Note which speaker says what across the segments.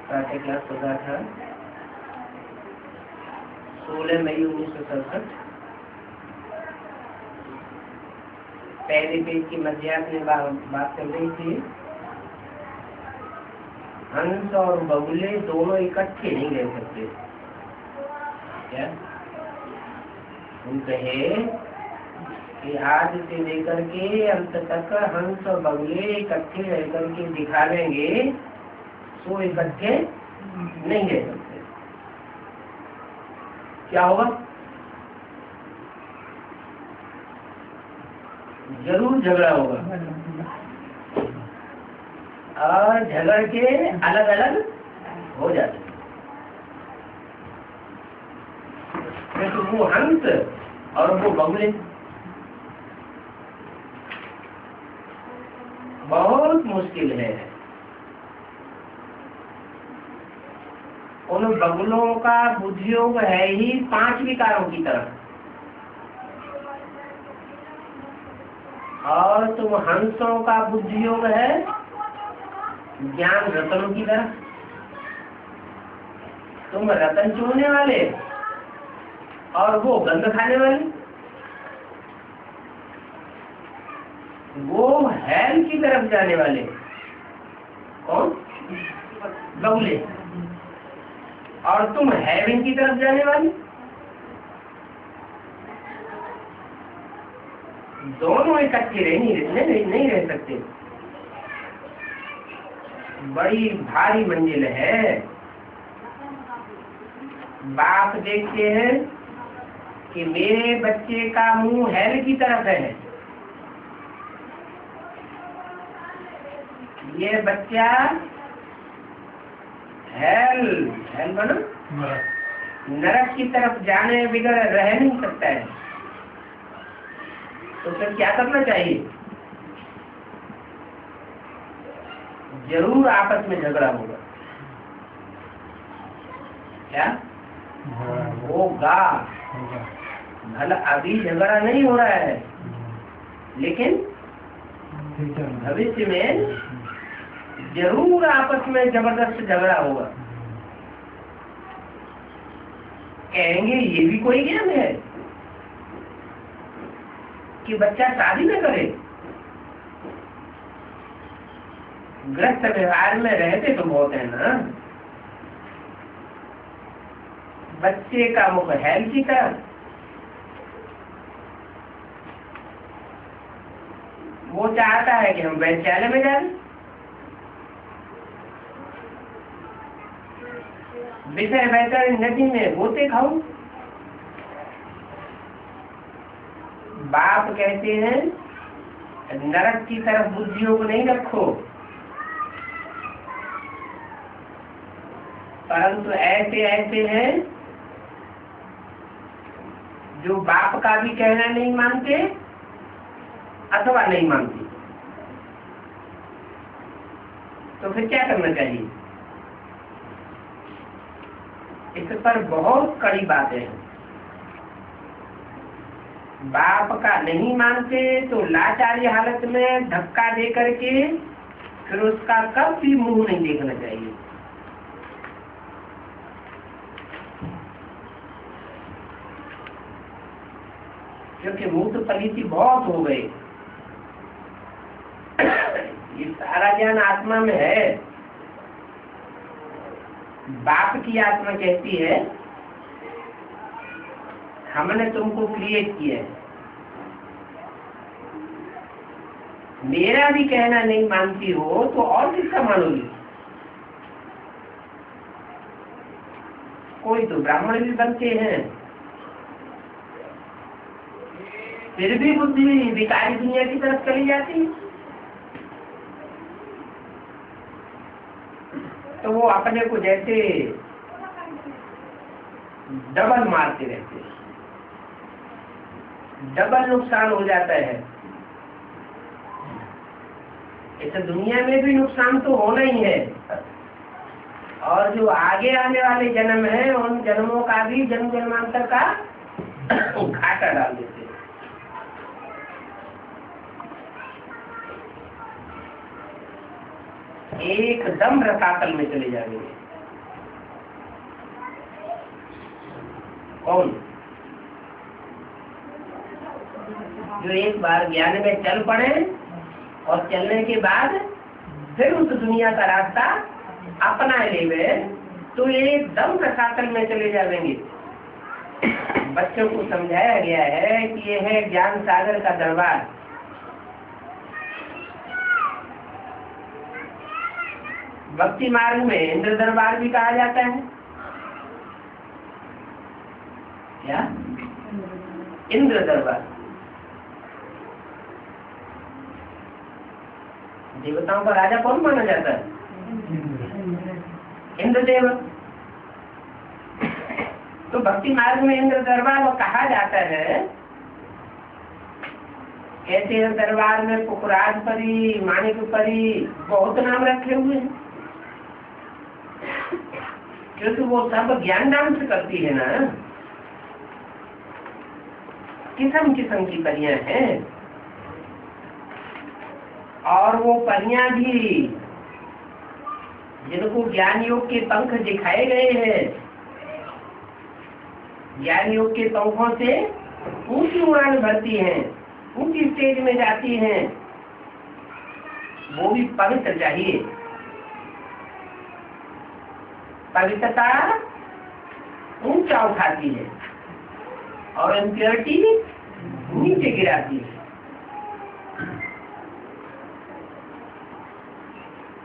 Speaker 1: प्रातः क्लास होगा था 16 मई 1967। पहले पेज की मध्याह्न में बात चल रही थी। हंस और बगुले दोनों इकट्ठे नहीं रह सकते। क्या हम कहे कि आज से लेकर के अंत तक हंस और बगुले इकट्ठे रह करके दिखा देंगे तो इकट्ठे नहीं रह सकते। क्या होगा? जरूर झगड़ा होगा और झगड़ के अलग अलग हो जाते हैं। तो वो हंस और वो बगुले बहुत मुश्किल है। उन बगुलों का बुद्धियोग है ही 5 विकारों की तरफ, और तुम हंसों का बुद्धियोग है ज्ञान रतनों की तरफ। तुम रतन चूरने वाले और वो गंध खाने वाले, वो हैल की तरफ जाने वाले। कौन? बगुले। और तुम हैविंग की तरफ जाने वाले। दोनों इकट्ठे नहीं रह सकते। बड़ी भारी मंजिल है। बाप देखते हैं कि मेरे बच्चे का मुंह हैल की तरफ है, ये बच्चा हैल बना नरक की तरफ जाने बिगड़ रह नहीं सकता है। तो फिर क्या करना चाहिए? जरूर आपस में झगड़ा होगा। क्या होगा? भला अभी झगड़ा नहीं हो रहा है, लेकिन भविष्य में जरूर आपस में जबरदस्त झगड़ा होगा। कहेंगे ये भी कोई ज्ञान है कि बच्चा शादी न करे। गृहस्थ व्यवहार में रहते तो बहुत है ना। बच्चे का मुख हैल की तरफ, वो चाहता है कि हम वैद्यालय में जाए, विषय बहकर नदी में गोते खाऊं। बाप कहते हैं नरक की तरफ बुद्धियों को नहीं रखो, परंतु ऐसे हैं जो बाप का भी कहना नहीं मानते अथवा नहीं मानते। तो फिर क्या करना चाहिए? इस पर बहुत कड़ी बातें हैं। बाप का नहीं मानते तो लाचारी हालत में धक्का दे करके फिर उसका कभी मुंह नहीं देखना चाहिए। क्योंकि मुंह तो पलीती बहुत हो गई। ये सारा ज्ञान आत्मा में है। बाप की आत्मा कहती है हमने तुमको क्रिएट किया है, मेरा भी कहना नहीं मानती हो तो और किसका मानोगी? कोई तो ब्राह्मण भी बनते हैं, फिर भी बुद्धि विकारी दुनिया की तरफ चली जाती है। तो वो अपने को जैसे डबल मारते रहते हैं, डबल नुकसान हो जाता है। इस दुनिया में भी नुकसान तो होना ही है, और जो आगे आने वाले जन्म है उन जन्मों का भी जन्म जन्मांतर का घाटा डाल देते हैं। एकदम रसातल में चले जाएंगे। कौन? जो एक बार ज्ञान में चल पड़े और चलने के बाद फिर उस दुनिया का रास्ता अपना लेवे तो एकदम प्रशासन में चले जाएंगे। बच्चों को समझाया गया है कि यह है ज्ञान सागर का दरबार। भक्ति मार्ग में इंद्र दरबार भी कहा जाता है। क्या? इंद्र दरबार। देवताओं का राजा कौन माना जाता है? इंद्रदेव। तो भक्ति मार्ग में इंद्र दरबार वो कहा जाता है। ऐसे दरबार में पुखराज परी, माणिक परी बहुत नाम रखे हुए हैं, क्योंकि वो सब ज्ञान नाम से करती है ना। किस्म किस्म की परियां हैं और वो परियां भी जिनको ज्ञान योग के पंख दिखाए गए हैं, ज्ञान योग के पंखों से ऊंची उड़ान भरती हैं, ऊंची स्टेज में जाती हैं, वो भी पवित्र चाहिए। पवित्रता ऊंचा उठाती है और इम्प्योरिटी नीचे गिराती है।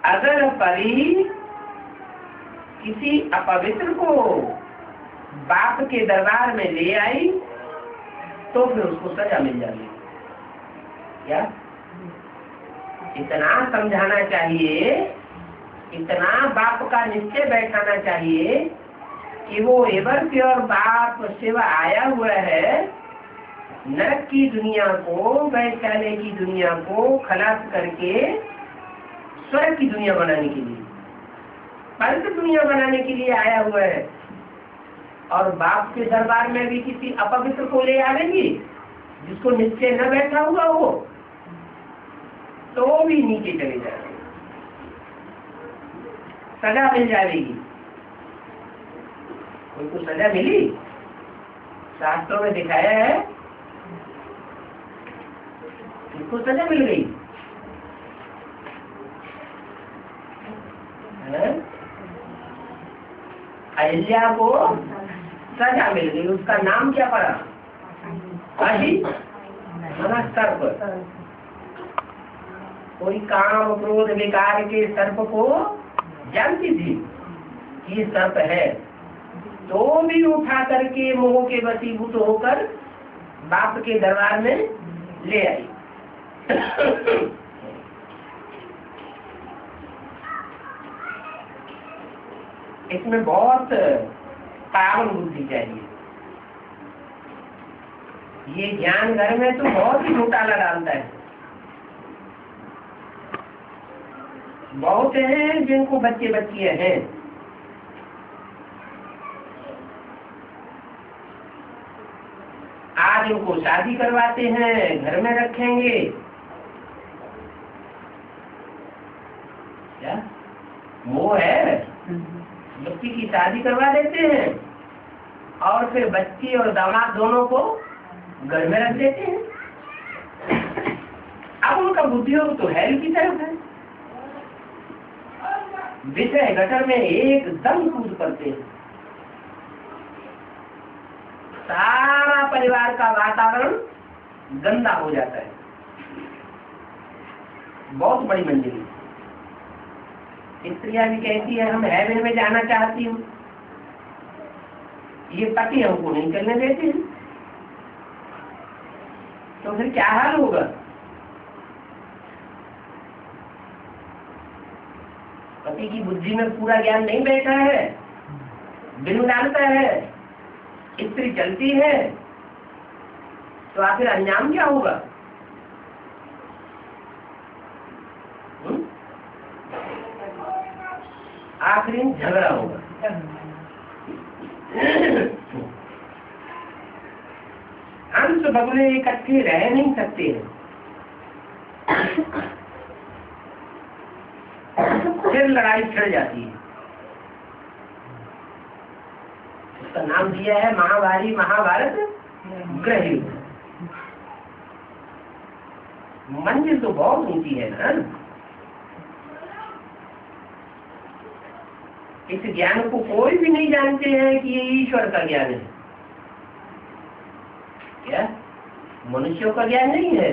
Speaker 1: अगर परी किसी अपवित्र को बाप के दरबार में ले आई तो फिर उसको सजा मिल जाती। क्या? इतना समझाना चाहिए, इतना बाप का निश्चय बैठाना चाहिए कि वो एवर प्योर बाप शिव आया हुआ है नरक की दुनिया को, वैशाल्य की दुनिया को खलास करके स्वर्ग की दुनिया बनाने के लिए, पवित्र दुनिया बनाने के लिए आया हुआ है। और बाप के दरबार में भी किसी अपवित्र को ले आवेंगी जिसको निश्चय न बैठा हुआ हो तो भी नीचे चले जाएंगे, सजा मिल जाएगी। कोई को सजा मिली? शास्त्रों में दिखाया है किसको सजा मिल गई? अहिल्या को सजा मिल गई। उसका नाम क्या पड़ा? सर्प। कोई काम क्रोध विकार के सर्प को जानती थी कि ये सर्प है, तो भी उठा करके मोह के वशीभूत होकर बाप के दरबार में ले आई। इसमें बहुत पावन बुद्धि चाहिए। ये ज्ञान घर में तो बहुत ही घोटाला डालता है। बहुत हैं जिनको बच्चे बच्चियां हैं, आज उनको शादी करवाते हैं, घर में रखेंगे। क्या मोह है? बच्ची की शादी करवा देते हैं और फिर बच्ची और दामाद दोनों को घर में रख देते हैं। अब उनका बुद्धियोग तो हेल की तरफ है, विषय गटर में एकदम कूद पड़ते हैं। सारा परिवार का वातावरण गंदा हो जाता है। बहुत बड़ी मंजिल। स्त्रियां भी कहती है हम हेवन में जाना चाहती हूँ, ये पति हमको नहीं चलने देते हैं। तो फिर क्या हाल होगा? पति की बुद्धि में पूरा ज्ञान नहीं बैठा है, बिन डालता है, स्त्री चलती है, तो आखिर अंजाम क्या होगा? आखिरी झगड़ा होगा। अंश बगुले इकट्ठे रह नहीं सकते हैं। फिर लड़ाई छिड़ जाती है। उसका उसका नाम दिया है महाभारी महाभारत ग्रह युद्ध। मंजिल तो बहुत ऊंची है ना। इस ज्ञान को कोई भी नहीं जानते हैं कि ये ईश्वर का ज्ञान है। क्या मनुष्यों का ज्ञान नहीं है,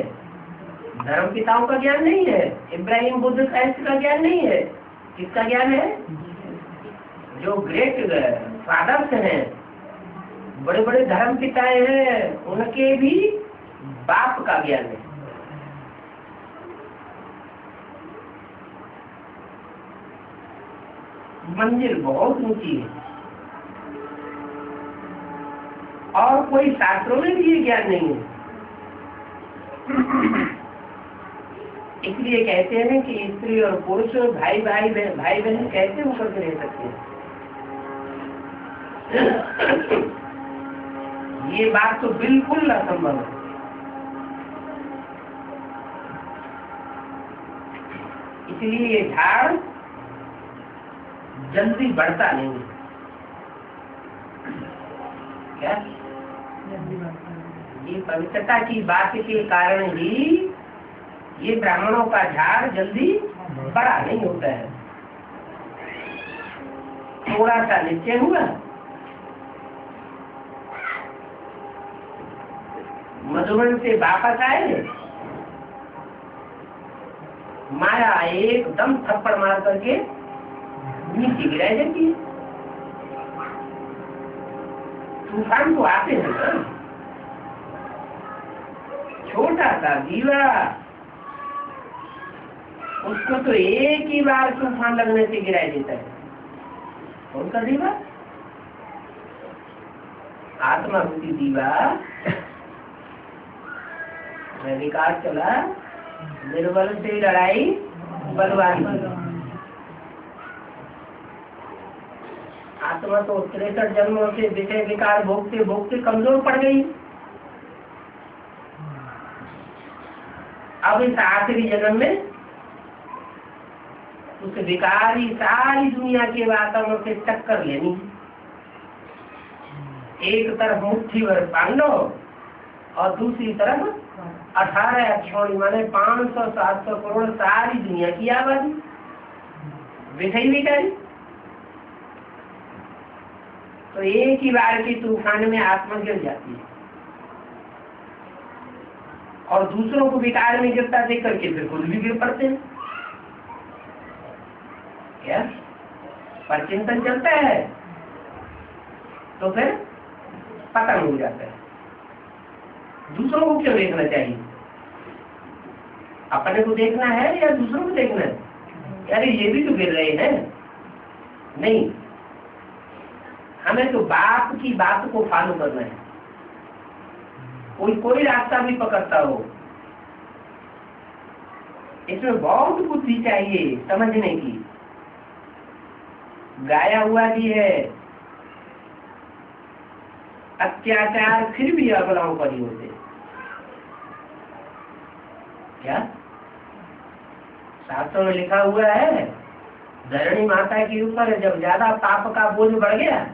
Speaker 1: धर्म पिताओं का ज्ञान नहीं है, इब्राहिम बुद्ध क्राइस्ट का ज्ञान नहीं है। किसका ज्ञान है? जो ग्रेट फादर्स हैं, बड़े बड़े धर्म पिताएं हैं, उनके भी बाप का ज्ञान है। मंजिल बहुत ऊंची है और कोई शास्त्रों में भी ये ज्ञान नहीं है। इसलिए कहते हैं कि स्त्री और पुरुष भाई बहन कैसे ऊपर से रह सकते हैं। ये बात तो बिल्कुल असंभव है। इसलिए ये झाड़ जल्दी बढ़ता नहीं है। क्या ये पवित्रता की बात के कारण ही ये ब्राह्मणों का झाड़ जल्दी बड़ा नहीं होता है। थोड़ा सा नीचे हुआ, मधुबन से वापस आए, माया एकदम थप्पड़ मार करके नीचे गिराई देती है। तूफान तो आते हैं ना। छोटा सा दीवा, उसको तो एक ही बार तूफान लगने से गिराई देता है। कौन सा दीवा? आत्मा रूपी दीवा। विकास चला, निर्बल से लड़ाई बलवान। आत्मा तो 63 जन्मों से विषय विकार भोगते भोगते कमजोर पड़ गई। अब इस आखिरी जन्म में उस विकारी सारी दुनिया के वातावरण से टक्कर लेनी। एक तरफ मुट्ठी भर पांडव और दूसरी तरफ 18 अक्षौणी माने 500-700 करोड़ सारी दुनिया की आबादी विषय विकारी। तो एक ही बार के तूफान में आत्मा गिर जाती है और दूसरों को विकार में गिरता देख करके फिर खुद भी गिर पड़ते हैं। क्या पर चिंतन चलता है तो फिर पतन हो जाता है। दूसरों को क्यों देखना चाहिए? अपने को देखना है या दूसरों को देखना है? अरे ये भी तो गिर रहे हैं। नहीं, हमें तो बाप की बात को फॉलो करना है। कोई रास्ता भी पकड़ता हो, इसमें बहुत बुद्धि चाहिए समझने की। गाया हुआ भी है, अत्याचार फिर भी अबलाओं पर ही होते। क्या शास्त्रों में लिखा हुआ है, धरणी माता के ऊपर जब ज्यादा पाप का बोझ बढ़ गया,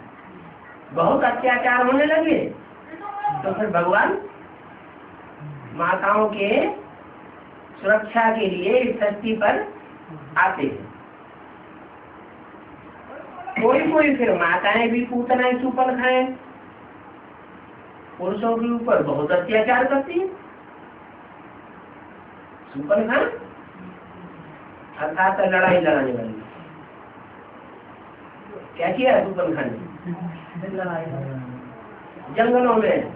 Speaker 1: बहुत अत्याचार होने लगे, तो फिर भगवान माताओं के सुरक्षा के लिए इस धरती पर आते हैं। कोई फिर माताएं भी पूतनाएं चुपन खाए, पुरुषों के ऊपर बहुत अत्याचार करती है। सुपन खान अर्थात लड़ाई लड़ाने वाली। क्या किया सुपन खान ने? जंगलों में,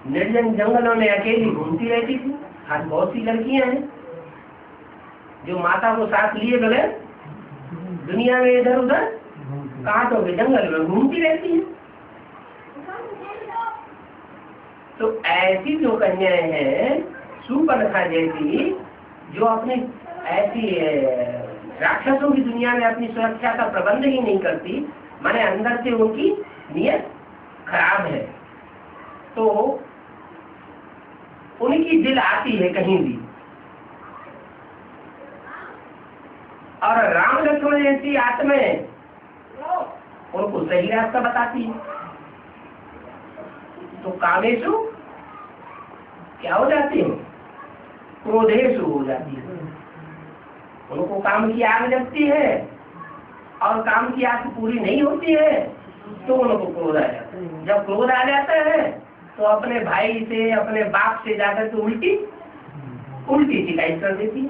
Speaker 1: निर्जन जंगलों में अकेली घूमती रहती थी। आज बहुत सी लड़कियां हैं जो माता को साथ लिए बगैर दुनिया में इधर उधर कांटों के जंगल में घूमती रहती है। तो ऐसी जो कन्याएं हैं सुपर्णखा जैसी, जो अपनी ऐसी राक्षसों की दुनिया में अपनी सुरक्षा का प्रबंध ही नहीं करती, माने अंदर से उनकी नियत खराब है, तो उनकी दिल आती है कहीं भी। और राम लक्ष्मण जैसी आत्माएं उनको सही रास्ता बताती है। तो कामेशु क्या हो जाती है? क्रोधेशु हो जाती है। उनको काम की आग लगती है और काम की आग पूरी नहीं होती है तो उनको क्रोध आ जाता है। जब क्रोध आ जाता है तो अपने भाई से, अपने बाप से जाकर के उल्टी शिकायत कर देती है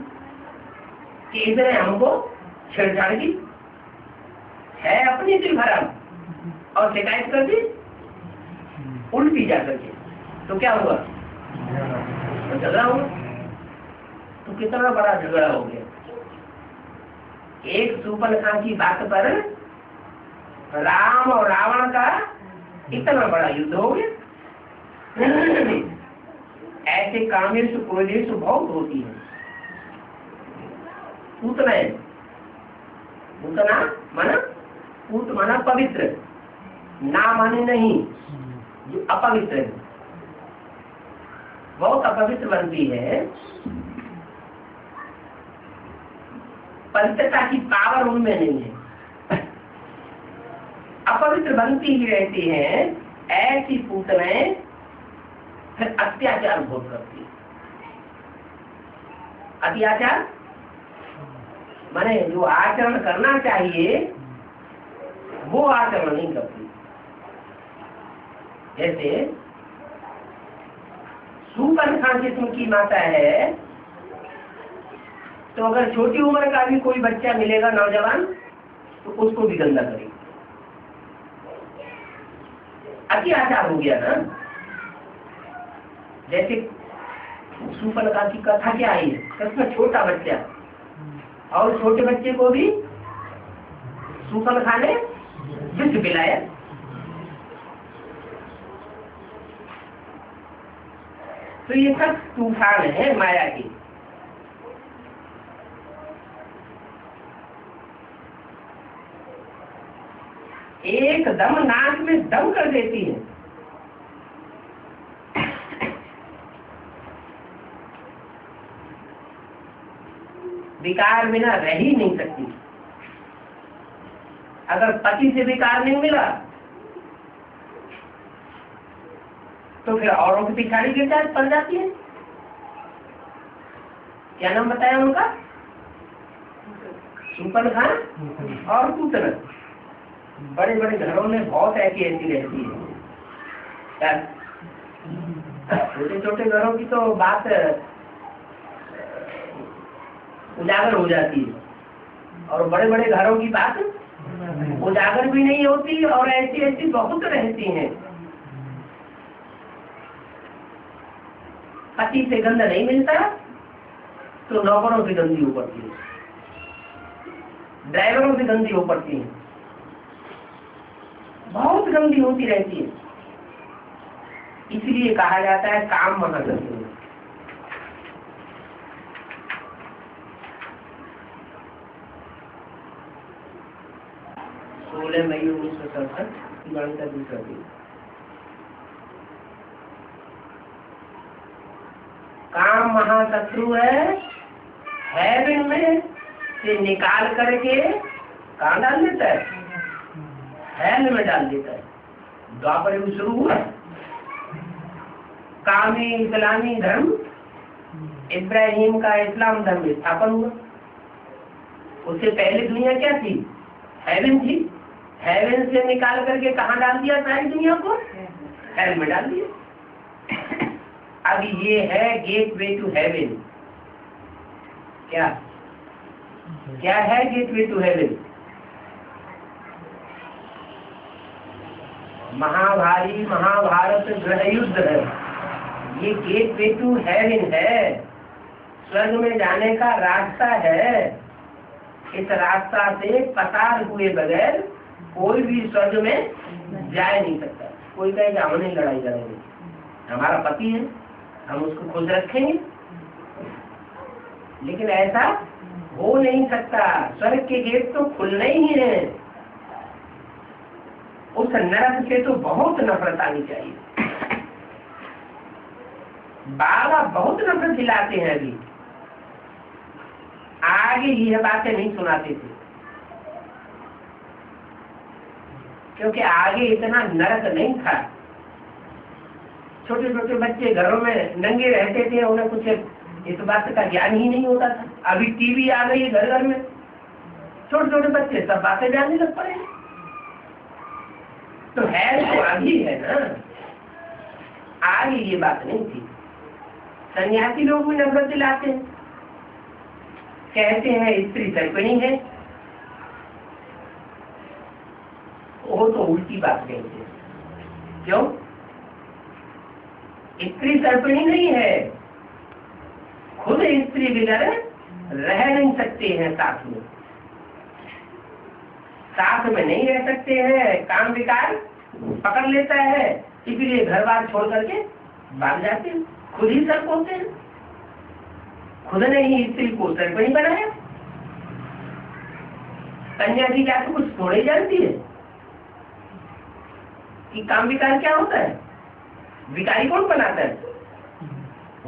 Speaker 1: कि इसने हमको छेड़छाड़ की है, अपनी दिल खराब, और शिकायत कर दी उल्टी जाकर के। तो क्या हुआ? तो झगड़ा हुआ। तो कितना बड़ा झगड़ा हो गया। एक सूर्पनखा की बात पर राम और रावण का इतना बड़ा युद्ध हो गया। ऐसे कामेशु क्रोधेशु बहुत होती है। पूत माना पवित्र, ना माने नहीं, जो अपवित्र है, बहुत अपवित्र बनती है। पवित्रता की पावर उनमें नहीं है, अपवित्र बनती ही रहती हैं। ऐसी पूतनाएं फिर अत्याचार बहुत करती है। अत्याचार माने जो आचरण करना चाहिए वो आचरण नहीं करती। जैसे सूर्पनखा किस्म की माता है, तो अगर छोटी उम्र का भी कोई बच्चा मिलेगा नौजवान तो उसको भी गंदा करेगी। अत्याचार हो गया ना। जैसे सूर्पनखा की कथा क्या आई है, उसमें छोटा बच्चा और छोटे बच्चे को भी सूर्पनखा ने विष पिलाया। तो ये सब तूफान है माया की। एक दम नाक में दम कर देती है। विकार बिना रह ही नहीं सकती। अगर पति से विकार नहीं मिला तो फिर औरों की पिछाड़ी गिर पड़ जाती है। क्या नाम बताया उनका? सूर्पनखा और पूतना। बड़े बड़े घरों में बहुत ऐसी रहती है। छोटे छोटे घरों की तो बात उजागर हो जाती है और बड़े बड़े घरों की बात उजागर भी नहीं होती। और ऐसी बहुत रहती हैं। पति से गंध नहीं मिलता तो नौकरों से गंदी हो पड़ती है, ड्राइवरों से गंदी हो पड़ती है, बहुत गंदी होती रहती है। इसलिए कहा जाता है काम महाशत्रु। 16 मई 1967 दिवाली का दूसरा दिन। काम महाशत्रु है। हेवन में से निकाल करके कहाँ डाल देता है? हेल में डाल देता है। द्वापर युग शुरू हुआ, कामी इस्लामी धर्म, इब्राहिम का इस्लाम धर्म स्थापन हुआ। उससे पहले दुनिया क्या थी? हेवन थी। हेवन से निकाल करके कहाँ डाल दिया? सारी दुनिया को हेल में डाल दिया। अब ये है गेट वे टू हेवन। क्या क्या है गेट वे टू हेवन? महाभारी महाभारत गृह युद्ध है। ये गेट वे टू हेवन है, स्वर्ग में जाने का रास्ता है। इस रास्ता से पसार हुए बगैर कोई भी स्वर्ग में जा नहीं सकता। कोई कहेगा हम नहीं लड़ाई करेंगे, हमारा पति है, हम उसको खुश रखेंगे, लेकिन ऐसा हो नहीं सकता। स्वर्ग के गेट तो खुलने ही हैं। उस नरक से तो बहुत नफरत आनी चाहिए। बाबा बहुत नफरत दिलाते हैं। अभी आगे ये बातें नहीं सुनाते थे, क्योंकि आगे इतना नरक नहीं था। छोटे छोटे बच्चे घरों में नंगे रहते थे, उन्हें कुछ इस बात का ज्ञान ही नहीं होता था। अभी टीवी आ गई है घर घर में, छोटे छोटे बच्चे सब बातें जानने लग पड़े। तो है तो आगे है ना, आगे ये बात नहीं थी। सन्यासी लोग भी नफरत दिलाते हैं, कहते हैं स्त्री सर्पिणी है, वो तो उल्टी बात कहते हैं। क्यों? स्त्री सर्पिणी नहीं है, खुद स्त्री बिगर रह नहीं सकते हैं, साथ में नहीं रह सकते हैं, काम विकार पकड़ लेता है, इसलिए घर बार छोड़ करके भाग जाते हैं। खुद ही सर्प होते हैं, खुद ने ही स्त्री को सर्पिणी बनाया। कन्या जी क्या तो कुछ थोड़े जानती है कि काम विकार क्या होता है। विकारी कौन बनाता है?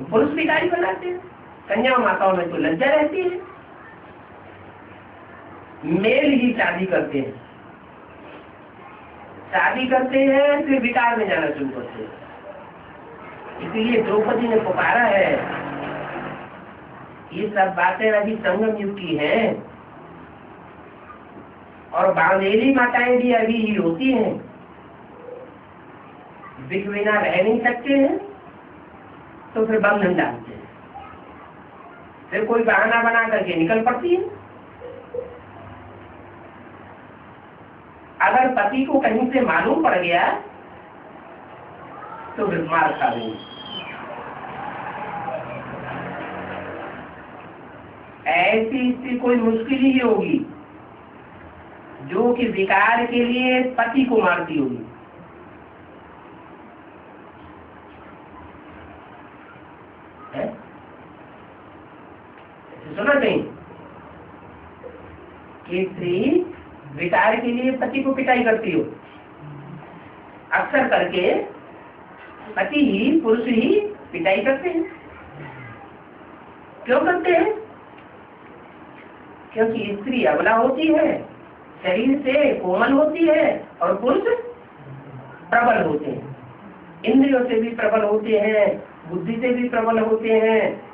Speaker 1: पुरुष विकारी बनाते हैं। कन्या माताओं में तो लज्जा रहती है, मेल ही शादी करते हैं, फिर विकार में जाना शुरू करते हैं। इसलिए द्रौपदी ने पुकारा है। ये सब बातें अभी संगम युग की हैं, और बांधेली माताएं भी अभी ही होती हैं। विष बिना रह नहीं सकते हैं, तो फिर बंधन डालते हैं, फिर कोई बहाना बना करके निकल पड़ती है। अगर पति को कहीं से मालूम पड़ गया तो फिर मार खा लेंगे। ऐसी स्त्री कोई मुश्किल ही होगी जो कि विकार के लिए पति को मारती होगी। सुना नहीं कि स्त्री विकार के लिए पति को पिटाई करती हो। अक्सर करके पति ही, पुरुष ही पिटाई करते हैं। क्यों करते हैं? क्योंकि स्त्री अबला होती है, शरीर से कोमल होती है, और पुरुष प्रबल होते हैं, इंद्रियों से भी प्रबल होते हैं, बुद्धि से भी प्रबल होते हैं,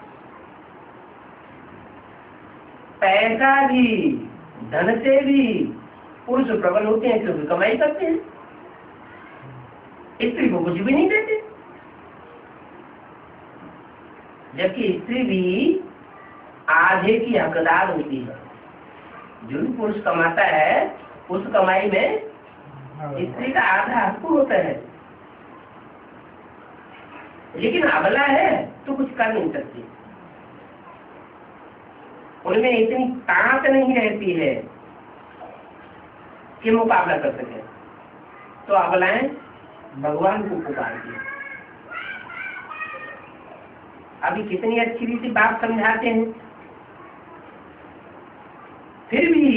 Speaker 1: पैसा भी, धन से भी पुरुष प्रबल होते हैं, क्योंकि कमाई करते हैं, स्त्री को कुछ भी नहीं देते। जबकि स्त्री भी आधे की हकदार होती है। जो भी पुरुष कमाता है उस कमाई में स्त्री का आधा हक होता है। लेकिन अबला है तो कुछ कर नहीं सकती, उनमें इतनी ताकत नहीं रहती है कि मुकाबला कर सके। तो अबलाएं भगवान को पुकारती है। अभी कितनी अच्छी रीति बात समझाते हैं, फिर भी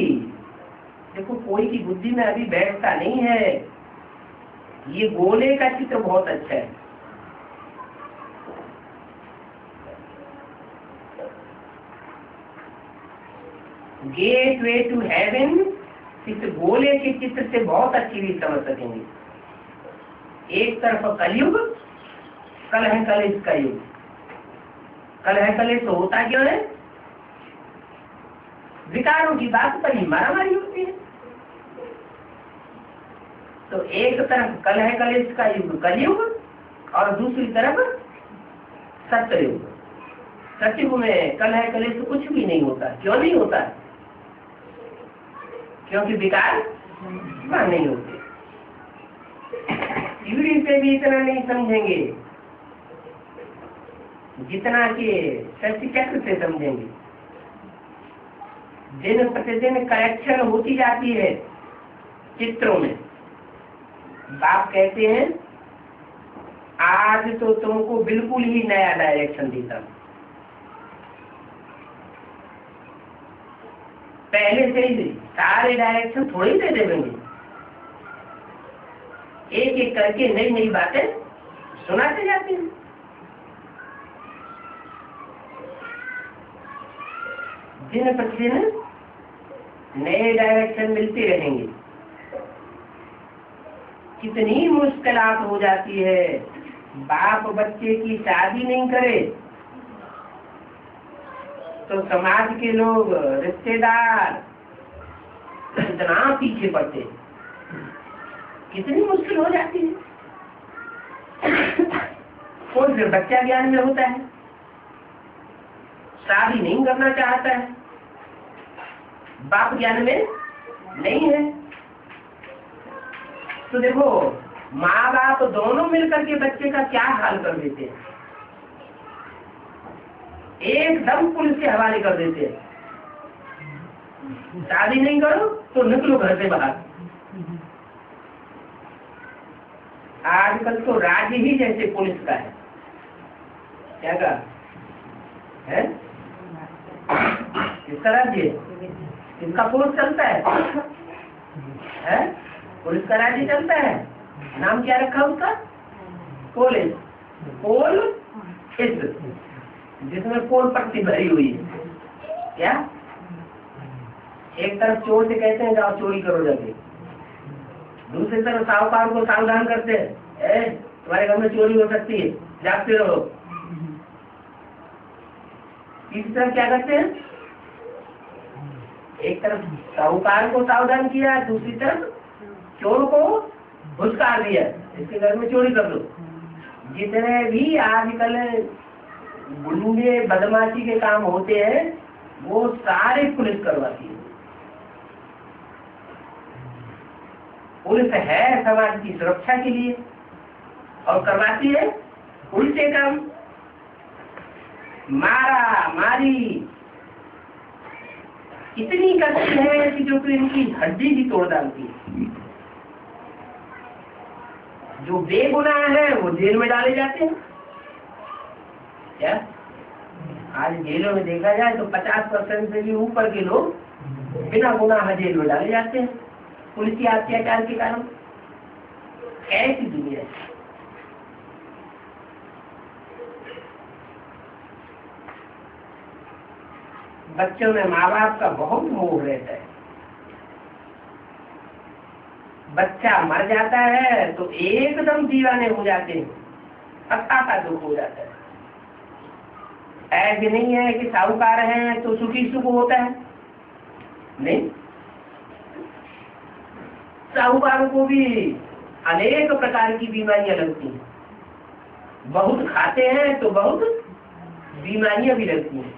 Speaker 1: देखो कोई की बुद्धि में अभी बैठता नहीं है। ये गोले का चित्र बहुत अच्छा है। गेट वे टू हेवन, इस गोले के चित्र से बहुत अच्छी रीति समझ सकेंगे। एक तरफ कलयुग, कल है कलेश का युग। कल है कलेश तो होता क्यों है? विकारों की बात पर ही मारामारी होती है। तो एक तरफ कल है कलेश का युग कलयुग, और दूसरी तरफ सत्ययुग। सत्ययुग में कल है कलेश तो कुछ भी नहीं होता। क्यों नहीं होता? क्योंकि विकार वहां नहीं होते। पीढ़ी से भी इतना नहीं समझेंगे जितना कि शक्ति चक्र से समझेंगे। दिन प्रतिदिन करेक्शन होती जाती है चित्रों में। बाप कहते हैं आज तो तुमको बिल्कुल ही नया डायरेक्शन देता हूं। पहले से ही सारे डायरेक्शन थोड़ी दे देंगे, एक एक करके नई नई बातें सुनाते जाते हैं। दिन प्रतिदिन नए डायरेक्शन मिलते रहेंगे। कितनी मुश्किलात हो जाती है बाप बच्चे की शादी नहीं करे तो समाज के लोग, रिश्तेदार इतना पीछे पड़ते, कितनी मुश्किल हो जाती है। कौन फिर बच्चा ज्ञान में होता है, शादी नहीं करना चाहता है, बाप ज्ञान में नहीं है। तो देखो माँ बाप दोनों मिलकर के बच्चे का क्या हाल कर देते हैं, एकदम पुलिस के हवाले कर देते हैं। शादी नहीं करो तो निकलो घर से बाहर। आजकल तो राज्य ही जैसे पुलिस का है, क्या का है, किसका राज्य, किसका पुलिस चलता है? पुलिस का राज्य चलता है। नाम क्या रखा उसका? पुलिस। पोल इस, जिसमें पोल पट्टी भरी हुई है। क्या एक तरफ चोर से कहते हैं जाओ चोरी करो जाके, दूसरी तरफ साहूकार को सावधान करते हैं, तुम्हारे घर में चोरी हो सकती है, जागते रहो। तीसरी तरफ क्या करते हैं, एक तरफ साहूकार को सावधान किया, दूसरी तरफ चोर को भुसकार दिया, इसके घर में चोरी कर दो। जितने भी आजकल गुंडे बदमाशी के काम होते हैं वो सारे पुलिस करवाती है। पुलिस है समाज की सुरक्षा के लिए और करवाती है उल्टे काम, मारा मारी इतनी करती है कि जो कि इनकी हड्डी भी तोड़ डालती है। जो बेगुनाह है वो जेल में डाले जाते हैं। क्या आज जेलों में देखा जाए तो 50% से भी ऊपर के लोग बिना गुनाह जेल में डाले जाते हैं पुलिस अत्याचार के कारण। कैसी दुनिया है। बच्चों में माँ बाप का बहुत मोह रहता है। बच्चा मर जाता है तो एकदम दीवाने हो जाते हैं, अथाह दुख हो जाता है। ऐसे नहीं है कि साहूकार हैं तो सुखी सुख होता है, नहीं। साहूकारों को भी अनेक प्रकार की बीमारियां लगती हैं, बहुत खाते हैं तो बहुत बीमारियां भी लगती हैं,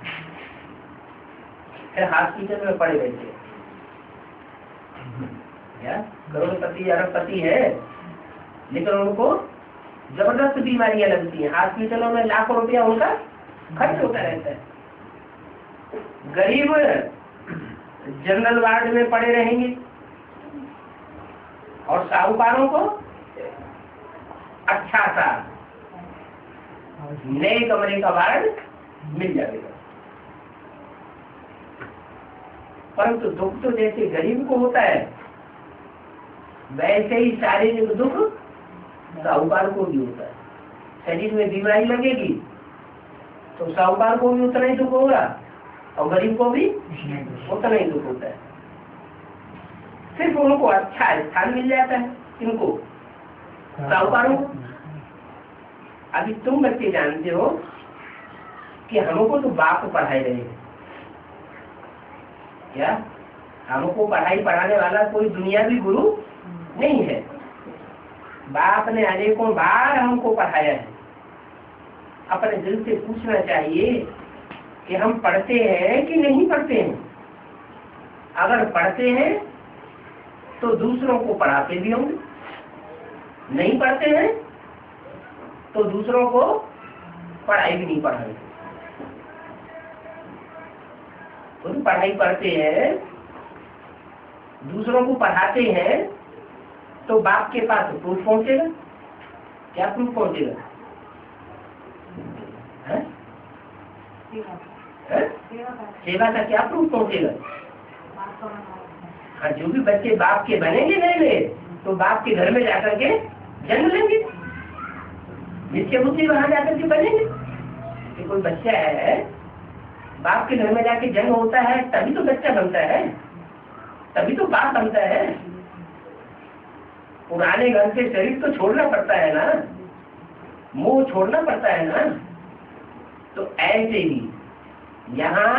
Speaker 1: फिर हॉस्पिटल में पड़े रहते हैं। क्या करोड़पति अरबपति है लेकिन उनको जबरदस्त बीमारियां लगती हैं, हॉस्पिटलों में लाखों रुपया उनका खर्च होता रहता है। गरीब जनरल वार्ड में पड़े रहेंगे और साहूकारों को अच्छा सा नए कमरे का वार्ड मिल जाएगा। परंतु दुख तो जैसे गरीब को होता है वैसे ही शारीरिक दुख साहूकार को भी होता है। शरीर में बीमारी लगेगी तो साहूकार को भी उतना ही दुख होगा और गरीब को भी उतना ही दुख होता है। सिर्फ उनको अच्छा स्थान मिल जाता है, इनको साहूकारों को। अभी तुम बच्चे जानते हो कि हमको तो बाप पढ़ाए रहे हैं, क्या हमको पढ़ाई पढ़ाने वाला कोई दुनियावी गुरु नहीं है। बाप ने अनेकों बार हमको पढ़ाया है। अपने दिल से पूछना चाहिए कि हम पढ़ते हैं कि नहीं पढ़ते हैं। अगर पढ़ते हैं तो दूसरों को पढ़ाते भी होंगे, नहीं पढ़ते हैं तो दूसरों को पढ़ाई भी नहीं पढ़ाएंगे। तो पढ़ाई पढ़ते हैं, दूसरों को पढ़ाते हैं तो बाप के पास प्रूफ पहुंचेगा। क्या प्रूफ पहुंचेगा? सेवा का क्या प्रूफ पहुंचेगा? हाँ, जो भी बच्चे बाप के बनेंगे नहीं तो बाप के घर में जाकर के जन्म लेंगे, नित्य बुद्धि वहां जाकर के बनेंगे। कि कोई बच्चा है बाप के घर में जाके जन्म होता है तभी तो बच्चा बनता है, तभी तो बाप बनता है। पुराने घर से शरीर तो छोड़ना पड़ता है ना। मोह छोड़ना पड़ता है ना। तो ऐसे ही यहाँ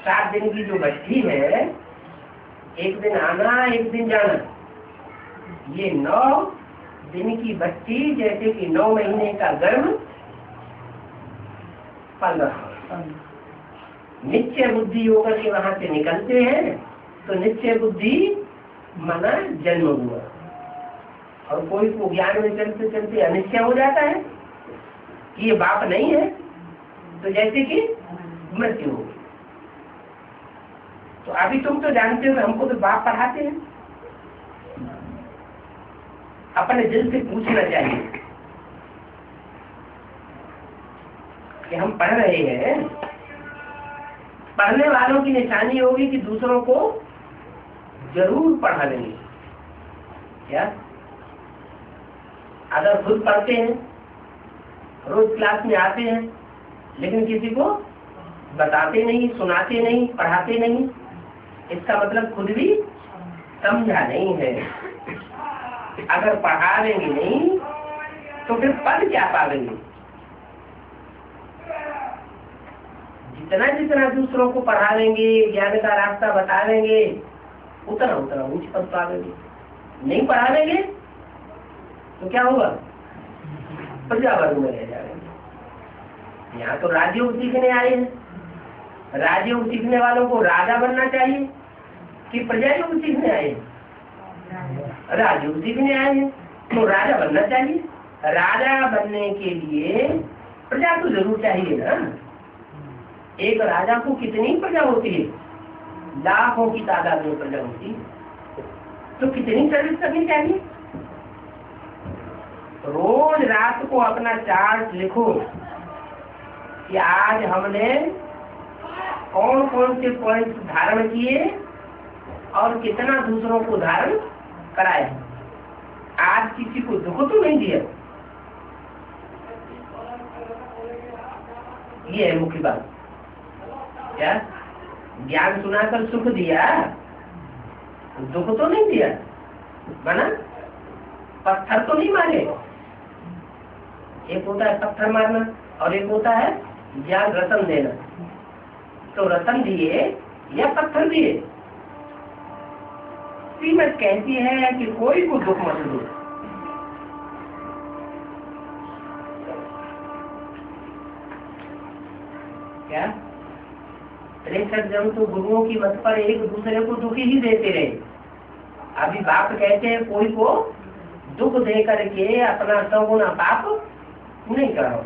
Speaker 1: 7 दिन की जो बच्ची है, एक दिन आना एक दिन जाना, ये 9 दिन की बच्ची जैसे कि 9 महीने का गर्भ 15। निश्चय बुद्धि होकर के वहां से निकलते हैं तो निश्चय बुद्धि माना जन्म हुआ। और कोई को ज्ञान में चलते चलते अनिश्चय हो जाता है कि ये बाप नहीं है, तो जैसे कि मृत्यु हो। तो अभी तुम तो जानते हो हमको तो बाप पढ़ाते हैं। अपने दिल से पूछना चाहिए कि हम पढ़ रहे हैं। पढ़ने वालों की निशानी होगी कि दूसरों को जरूर पढ़ा देंगे। क्या अगर खुद पढ़ते हैं, रोज क्लास में आते हैं, लेकिन किसी को बताते नहीं, सुनाते नहीं, पढ़ाते नहीं, इसका मतलब खुद भी समझा नहीं है। अगर पढ़ा देंगे नहीं तो फिर पढ़ क्या पाएंगे। जितना जितना दूसरों को पढ़ा देंगे, ज्ञान का रास्ता बता देंगे, उतना उतना ऊंच पद पाएंगे। नहीं पढ़ा देंगे तो क्या होगा, प्रजा वर्ग में रह जाएंगे। यहाँ तो राजयोग सीखने आए हैं। राजयोग सीखने वालों को राजा बनना चाहिए कि प्रजा योग सीखने आए हैं? राजयोग सीखने आए हैं तो राजा बनना चाहिए। राजा बनने के लिए प्रजा तो जरूर चाहिए ना। एक राजा को कितनी प्रजा होती है? लाखों की तादाद में प्रजा होती है। तो कितनी सर्विस करनी चाहिए? रोज रात को अपना चार्ट लिखो कि आज हमने कौन कौन से पॉइंट धारण किए और कितना दूसरों को धारण कराया। आज किसी को दुख तो नहीं दिया। ये है मुख्य बात। क्या ज्ञान सुनाकर सुख दिया, दुख तो नहीं दिया। माना पत्थर तो नहीं मारे। एक होता है पत्थर मारना और एक होता है ज्ञान रतन देना। तो रतन दिए या पत्थर दिए? श्रीमत कहती है कि कोई को दुख मत दो। क्या प्रेषक जन तो गुरुओं की मत पर एक दूसरे को दुखी ही देते रहे। अभी बाप कहते हैं कोई को दुख दे करके अपना सगुना पाप नहीं करो।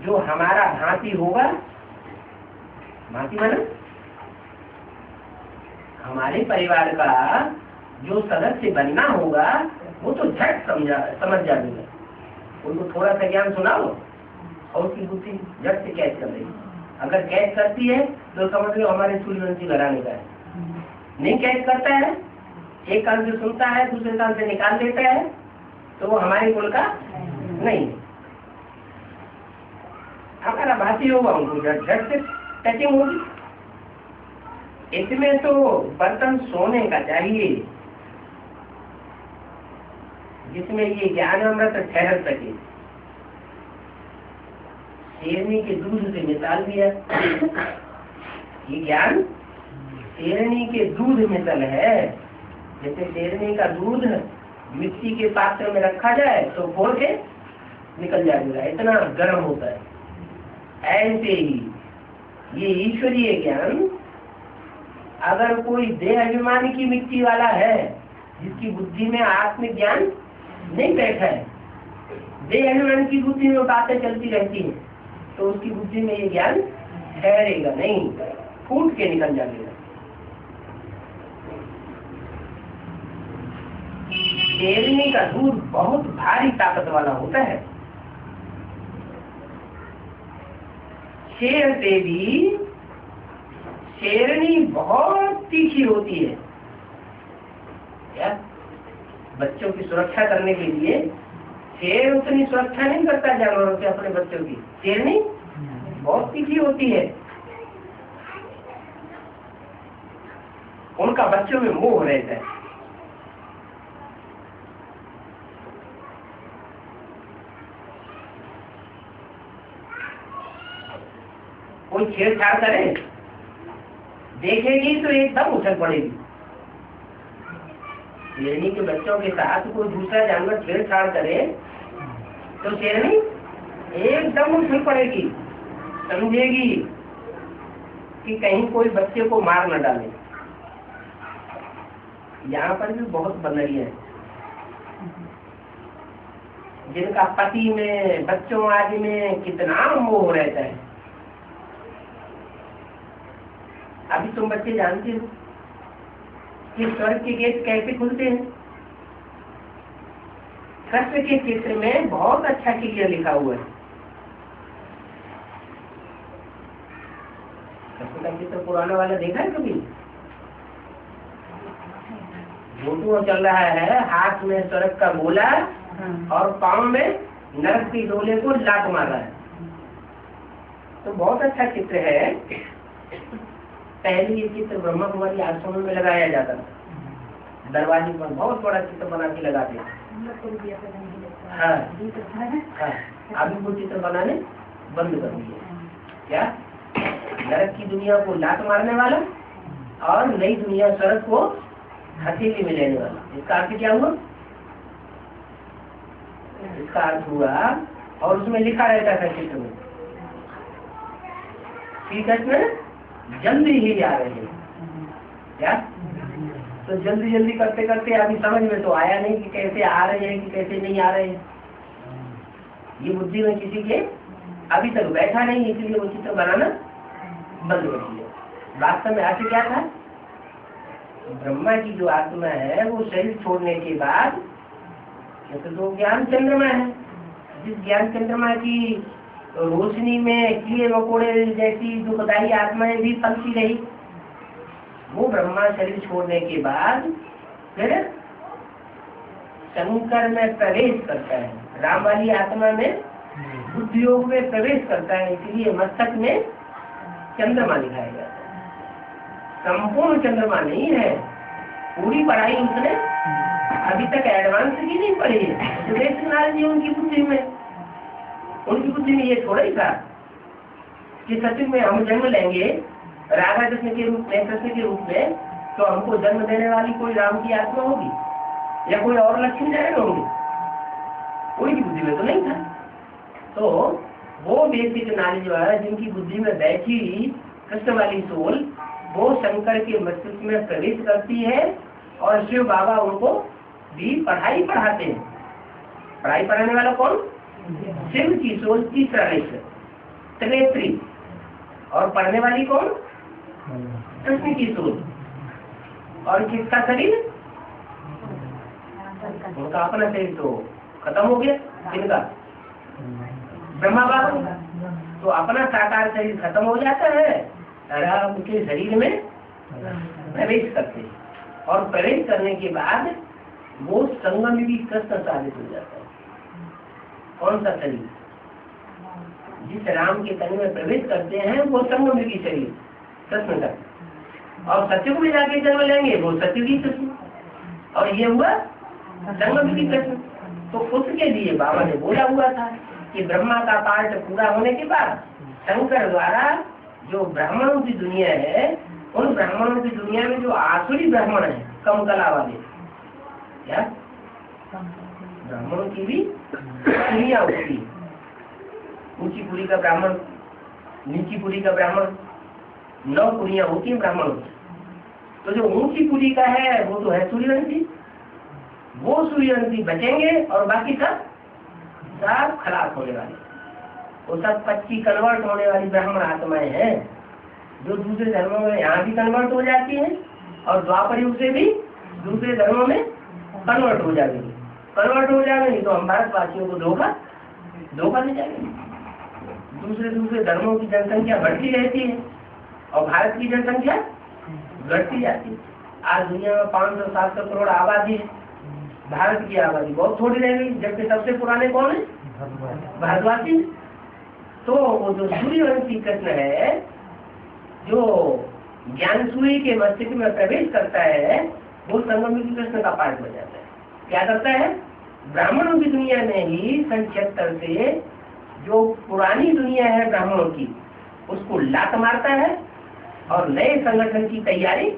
Speaker 1: जो हमारा भांति होगा, भांति माना हमारे परिवार का जो सदस्य बनना होगा वो तो झट समझ जाएगा। उनको थोड़ा सा ज्ञान सुनाओ और उसकी बुद्धि झट से कैच कर रही। अगर कैच करती है तो समझ लो हमारे सूर्यवंशी घराने का है। नहीं कैच करता है, एक कान से सुनता है दूसरे कान से निकाल देता है, तो वो हमारे कुल का नहीं। हमारा भाती होगा, उनको झट से टचिंग होगी। इसमें तो बर्तन सोने का चाहिए जिसमें ये ज्ञान अमृत ठहर सके। शेरनी के दूध से मिसाल दिया। ये ज्ञान शेरनी के दूध मिसल है। जैसे शेरनी का दूध मिट्टी के पात्र में रखा जाए तो फोड़ के निकल जाएगा, इतना गर्म होता है। ऐसे ही ये ईश्वरीय ज्ञान अगर कोई देह अभिमान की मिट्टी वाला है, जिसकी बुद्धि में आत्म ज्ञान नहीं बैठा है, देह अभिमान की बुद्धि में बातें चलती रहती हैं, तो उसकी बुद्धि में ये ज्ञान ठहरेगा नहीं, फूट के निकल जाएगा। शेरनी का दूध बहुत भारी ताकत वाला होता है। शेर से भी शेरनी बहुत तीखी होती है। क्या बच्चों की सुरक्षा करने के लिए शेर उतनी सुरक्षा नहीं करता जानवरों से अपने बच्चों की। शेरनी बहुत तीखी होती है। उनका बच्चों में मोह रहता है। कोई छेड़छाड़ करे, देखेगी तो एकदम उछल पड़ेगी। शेरनी के बच्चों के साथ कोई दूसरा जानवर छेड़छाड़ करे तो शेरनी एकदम उछल पड़ेगी, समझेगी कि कहीं कोई बच्चे को मार न डाले। यहाँ पर भी बहुत बनरियां हैं जिनका पति में, बच्चों आदि में कितना मोह रहता है। अभी तुम बच्चे जानते हो कि स्वर्ग के गेट कैसे खुलते हैं? कृष्ण के चित्र में बहुत अच्छा क्लियर लिखा हुआ है। कृष्ण का चित्र पुराना वाला देखा है कभी? फोटो चल रहा है, हाथ में स्वर्ग का गोला और पांव में नरक के डोले को लात मार रहा है। तो बहुत अच्छा चित्र है। पहले ये चित्र ब्रह्मा कुमारी आश्रम में लगाया जाता था, दरवाजे पर बहुत बड़ा चित्र बना के लगाते हैं। हाँ, अभी वो चित्र बनाने बंद कर दिए। क्या? नरक की दुनिया को लात मारने वाला और नई दुनिया स्वर्ग को हथेली में लेने वाला। इसका अर्थ क्या हुआ? इसका अर्थ हुआ, और उसमें लिखा रहता था चित्र में, श्री कृष्ण जल्दी ही आ रहे हैं। क्या? तो जल्दी जल्दी करते करते अभी समझ में तो आया नहीं कि कैसे आ रहे हैं कि कैसे नहीं आ रहे हैं। ये बुद्धि में किसी के अभी तक बैठा नहीं, इसलिए वो चित्र बनाना बंद कर दिया। वास्तव में आखिर क्या था? ब्रह्मा की जो आत्मा है वो शरीर छोड़ने के बाद तो ज्ञान चंद्रमा है, जिस ज्ञान चंद्रमा की रोशनी में कीड़े मकोड़े जैसी दुखदायी आत्माएं भी पलती रही। वो ब्रह्मा शरीर छोड़ने के बाद फिर शंकर में प्रवेश करता है, राम वाली आत्मा में बुद्धि योग में प्रवेश करता है। इसलिए मस्तक में चंद्रमा दिखाया जाता है। संपूर्ण चंद्रमा नहीं है, पूरी पढ़ाई उसने अभी तक एडवांस की नहीं पढ़ी है। तो बेसिक नॉलेज उनकी बुद्धि में, उनकी बुद्धि में ये थोड़ा ही था कि सत्युग में हम जन्म लेंगे राधा कृष्ण के रूप में, कृष्ण के रूप में, तो हमको जन्म देने वाली कोई राम की आत्मा होगी या कोई और लक्ष्मी नारायण होंगे। उनकी बुद्धि में तो नहीं था। तो वो बेसिक नॉलेज वाला जिनकी बुद्धि में बैठी कृष्ण वाली सोल, वो शंकर के मस्तिष्क में प्रवेश करती है और शिव बाबा उनको भी पढ़ाई पढ़ाते हैं। पढ़ाई पढ़ाने वाला कौन? शिव की सोल, तीसरा नेत्र, त्रिनेत्री। और पढ़ने वाली कौन? कृष्ण की सोल। और किसका शरीर? उनका अपना शरीर तो खत्म हो गया। किनका? ब्रह्मा बाबा। तो अपना साकार शरीर खत्म हो जाता है, राम के शरीर में प्रवेश करते हैं। और प्रवेश करने के बाद वो संगम भी कृष्ण साबित हो जाता है। कौन सा शरीर? जिस राम के तन में प्रवेश करते हैं वो संगम की शरीर कृष्ण का। और सत्युग में जाके जन्म लेंगे वो सत्युगी कृष्ण, और ये हुआ संगम की कृष्ण। तो उसके लिए बाबा ने बोला हुआ था कि ब्रह्मा का पाठ पूरा होने के बाद शंकर द्वारा जो ब्राह्मणों की दुनिया है, उन ब्राह्मणों की दुनिया में जो आसुरी ब्राह्मण है, कम कला वाले, क्या ब्राह्मणों की भी दुनिया होती, ऊंची पुरी का ब्राह्मण, नीची पुरी का ब्राह्मण, 9 पुरियां होती हैं ब्राह्मणों की। तो जो ऊंची पुरी का है वो तो है सूर्यवंशी, वो सूर्यवंशी बचेंगे और बाकी सब खलास होने वाले। वो सब 25 कन्वर्ट होने वाली ब्राह्मण आत्माएं हैं जो दूसरे धर्मों में यहाँ भी कन्वर्ट हो जाती हैं और द्वापर युग से भी दूसरे धर्मों में कन्वर्ट हो जाएंगे। कन्वर्ट हो जाएंगे तो हम भारतवासियों को धोखा दे जाएंगे। दूसरे धर्मों की जनसंख्या बढ़ती रहती है और भारत की जनसंख्या घटती जाती है। आज दुनिया में 500-700 करोड़ आबादी है, भारत की आबादी बहुत थोड़ी रह गई, जबकि सबसे पुराने कौन है? भारतवासी। तो वो जो सूर्यवंशी कृष्ण है, जो ज्ञान सूर्य के मस्तिष्क में प्रवेश करता है, वो संगम कृष्ण का पाठ बन जाता है। क्या करता है? ब्राह्मणों की दुनिया में ही सन 76 से जो पुरानी दुनिया है ब्राह्मणों की, उसको लात मारता है और नए संगठन की तैयारी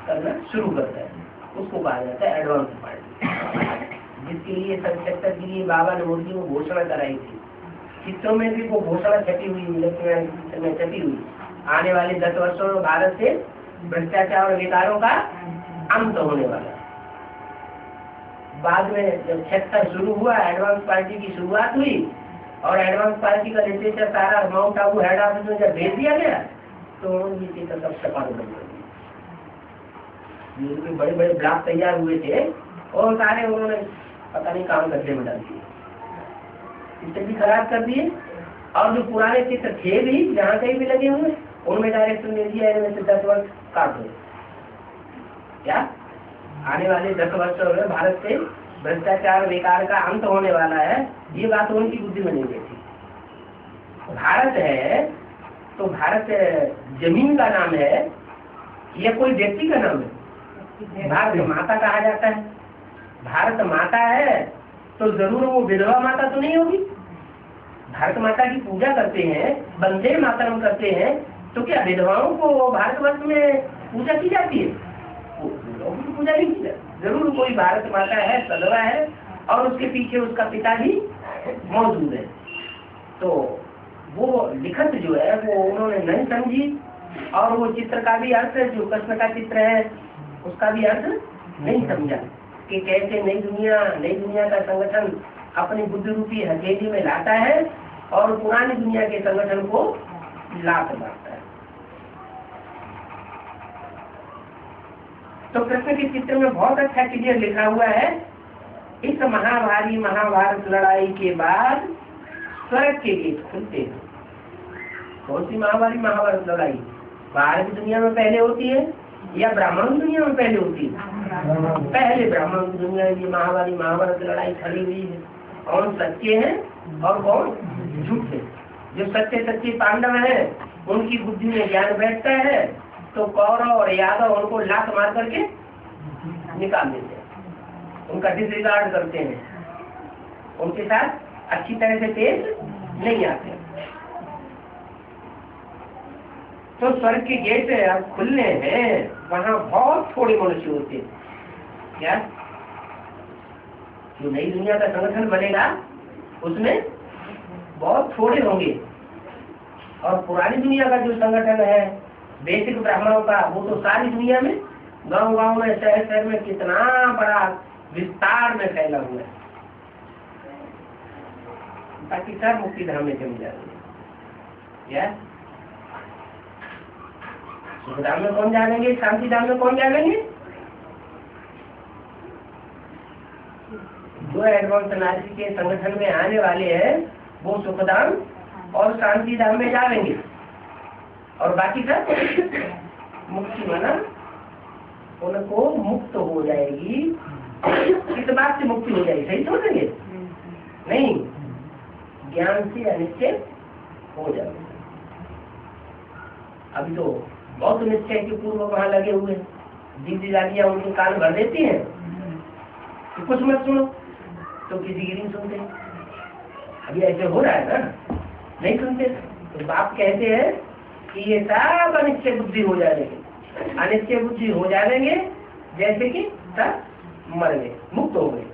Speaker 1: करना शुरू करता है, उसको कहा जाता है एडवांस पार्टी। जिसके लिए सन 76 के लिए बाबा ने मोदी को घोषणा कराई थी, चित्रों में भी वो घोषणा छपी हुई, इलेक्ट्रॉनिक में छपी हुई, आने वाले 10 वर्षों में भारत से भ्रष्टाचार और विकारों का अंत होने वाला। बाद में जब 76 शुरू हुआ, एडवांस पार्टी की शुरुआत हुई और एडवांस पार्टी का लिटरेचर सारा माउंट आबू हेड ऑफिस में जब भेज दिया गया तो उन्होंने सब छपाने बंद कर दिए। जिनके बड़े बड़े ब्लॉक तैयार हुए थे और सारे उन्होंने पता नहीं कहाँ गड्ढे में डाल दिए, चित्र भी खराब कर दिए। और जो पुराने चित्र थे भी जहाँ कहीं भी लगे हुए उनमें डायरेक्टर ने दिया इनमें से 10 वर्ष काट दो। क्या आने वाले 10 वर्षों में भारत से भ्रष्टाचार विकार का अंत होने वाला है, ये बात उनकी बुद्धि में नहीं गई थी। भारत है तो भारत जमीन का नाम है या कोई व्यक्ति का नाम है? भारत माता कहा जाता है। भारत माता है तो जरूर वो विधवा माता तो नहीं होगी। भारत माता की पूजा करते हैं, वंदे मातरम करते हैं, तो क्या विधवाओं को भारतवर्ष में पूजा की जाती है? पूजा नहीं की जाती। जरूर कोई भारत माता है, सदवा है और उसके पीछे उसका पिता भी मौजूद है। तो वो लिखत जो है वो उन्होंने नहीं समझी और वो चित्र का भी अर्थ, जो कृष्ण का चित्र है उसका भी अर्थ नहीं समझा कि कैसे नई दुनिया का संगठन अपनी बुद्धि रूपी हथेली में लाता है और पुरानी दुनिया के संगठन को लात मारता है। तो कृष्ण के चित्र में बहुत अच्छा क्लियर लिखा हुआ है, इस महाभारत लड़ाई के बाद स्वर्ग के गेट खुलते हैं। कौन सी महाभारत लड़ाई? भारत की दुनिया में पहले होती है या ब्राह्मण दुनिया में पहले होती है? पहले ब्राह्मण की दुनिया में महाभारत लड़ाई खड़ी हुई है। कौन सच्चे हैं और कौन झूठे? जो सच्चे पांडव हैं उनकी बुद्धि में ज्ञान बैठता है तो कौरव और यादव उनको लात मार करके निकाल देते हैं, उनका डिसरिगार्ड करते हैं, उनके साथ अच्छी तरह से पेश नहीं आते। तो स्वर्ग के गेट अब खुलने हैं, वहाँ बहुत थोड़े मनुष्य होते हैं। क्या जो नई दुनिया का संगठन बनेगा उसमें बहुत थोड़े होंगे और पुरानी दुनिया का जो संगठन है बेसिक ब्राह्मणों का, वो तो सारी दुनिया में, गांव में, शहर में कितना बड़ा विस्तार में फैला हुआ है। ताकि सब मुक्ति धाम में चली जाती है। सुखधाम में कौन जानेंगे? शांति धाम में कौन जानेंगे? जो एडवांस नारी के संगठन में आने वाले हैं वो सुखधाम और शांति धाम में जाएंगे और बाकी सब मुक्ति माना उनको मुक्त हो जाएगी। किस बात से मुक्ति हो जाएगी? सही समझेंगे? नहीं, ज्ञान से अनिश्चय हो जाएगा। अभी तो बहुत निश्चय के पूर्व वहां लगे हुए हैं, दीदी दादियां उनके कान भर देती हैं तो कुछ मत सुनो, तो किसी की नहीं सुनते। अभी ऐसे हो रहा है ना, नहीं सुनते। तो बाप कहते हैं कि ये सब अनिश्चय बुद्धि हो जाएंगे, अनिश्चय बुद्धि हो जाएंगे जैसे कि सब मर गए, मुक्त हो गए।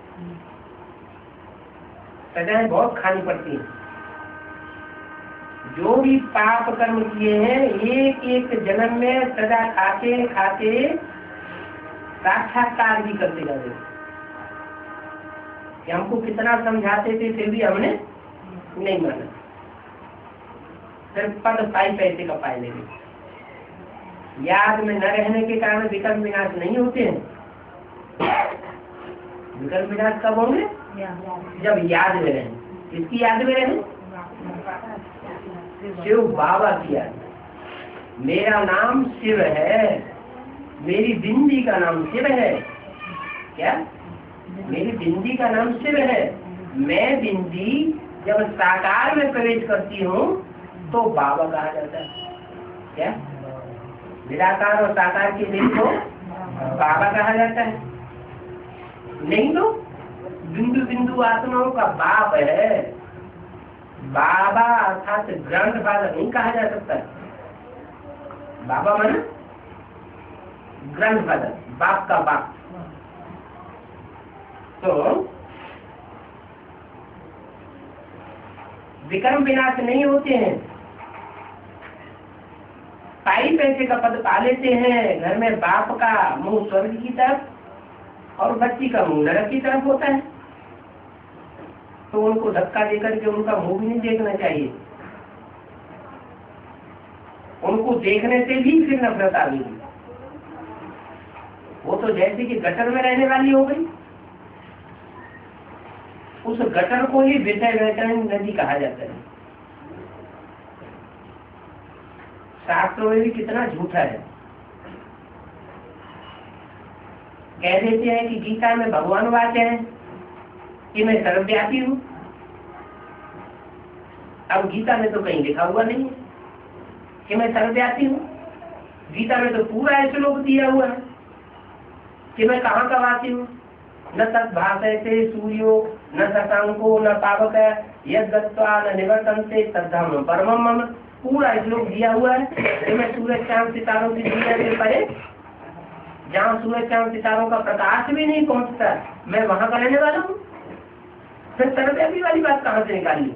Speaker 1: सजाएं बहुत खानी पड़ती है। जो भी पाप कर्म किए हैं एक एक जन्म में सजा खाते खाते साक्षात्कार भी करते जाते। कि हमको कितना समझाते थे फिर भी हमने नहीं माना, सिर्फ पद पाई पैसे का पाए लेंगे। याद में न रहने के कारण विकल्प विनाश नहीं होते हैं। विकल्प विनाश कब होंगे? जब याद में रहें। किसकी याद में रहें? शिव बाबा की याद। मेरा नाम शिव है, मेरी बिंदी का नाम शिव है। क्या? मेरी बिंदी का नाम शिव है। मैं बिंदी जब साकार में प्रवेश करती हूँ तो बाबा कहा जाता है। क्या? निराकार और साकार के मेल को बाबा कहा जाता है। नहीं तो बिंदु बिंदु आत्माओं का बाप है। बाबा अर्थात ग्रैंडफादर नहीं कहा जा सकता। बाबा माने ग्रैंडफादर, बाप का बाप। तो विक्रम विनाश नहीं होते हैं, पाई पैसे का पद पा लेते हैं। घर में बाप का मुंह स्वर्ग की तरफ और बच्ची का मुंह नरक की तरफ होता है, तो उनको धक्का देकर के उनका मुंह भी नहीं देखना चाहिए। उनको देखने से भी फिर नफरत आ गई। वो तो जैसे कि गटर में रहने वाली हो गई। उस गटर को ही विषय वैतरणी नदी कहा जाता है। शास्त्रों में भी कितना झूठा है। कह देते हैं कि गीता में भगवान वाक्य है कि मैं सर्वव्यापी हूं। अब गीता में तो कहीं लिखा हुआ नहीं है कि मैं सर्वव्यापी हूं। गीता में तो पूरा श्लोक दिया हुआ है कि मैं कहाँ का वासी हूँ। न तद्भासयते सूर्यो न शशांको न पावक यद्गत्वा न निवर्तन्ते तद्धर्म परमं मम। पूरा श्लोक दिया हुआ है कि मैं सूरज चांद सितारों की दुनिया से परे, जहाँ सूरज चांद सितारों का प्रकाश भी नहीं पहुँचता, मैं वहां का रहने वाला हूँ। फिर सर्वव्यापी वाली बात कहाँ से निकाली?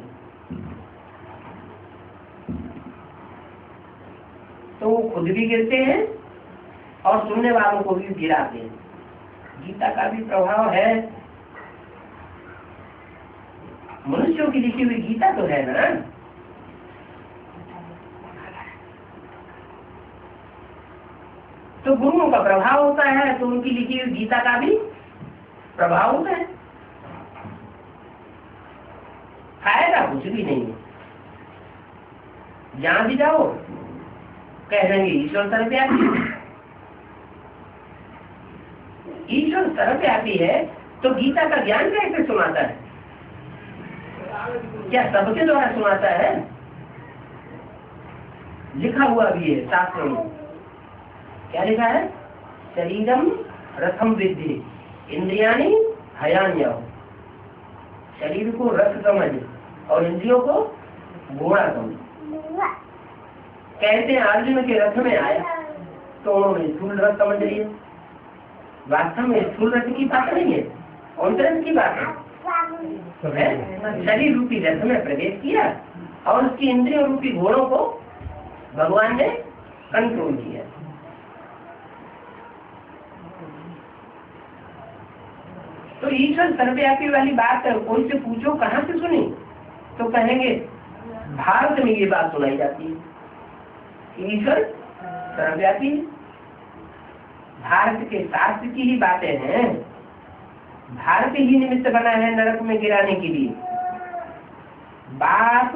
Speaker 1: तो वो खुद भी गिरते हैं और सुनने वालों को भी गिराते हैं। गीता का भी प्रभाव है। मनुष्यों की लिखी हुई गीता तो है ना। तो गुरुओं का प्रभाव होता है, तो उनकी लिखी हुई गीता का भी प्रभाव होता है। फायदा कुछ भी नहीं है। जहां भी जाओ कह देंगे ईश्वर सर्वव्यापी। ईश्वर सर्वव्यापी है तो गीता का ज्ञान कैसे सुनाता है? क्या सबके द्वारा सुनाता है? लिखा हुआ भी है शास्त्रों में। क्या लिखा है? शरीरम रथम विद्धि इंद्रियाणि हयान्यः। शरीर को रथ समझ और इंद्रियों को घोड़ा समझ। कहते हैं अर्जुन के रथ में आया तो उन्होंने स्थूल रथ समझ लिया। वास्तव में स्थूल रथ की बात नहीं है, अंतरंग की बात है। शरीर रूपी रथ में प्रवेश किया और उसकी इंद्रियों रूपी घोड़ों को भगवान ने कंट्रोल किया। तो ईश्वर सर्वव्यापी वाली बात है। कोई से पूछो कहाँ से सुनी तो कहेंगे भारत में ये बात सुनाई जाती है, ईश्वर सर्वव्यापी है। भारत के शास्त्र की ही बातें हैं। भारत ही निमित्त बना है नरक में गिराने के लिए। बाप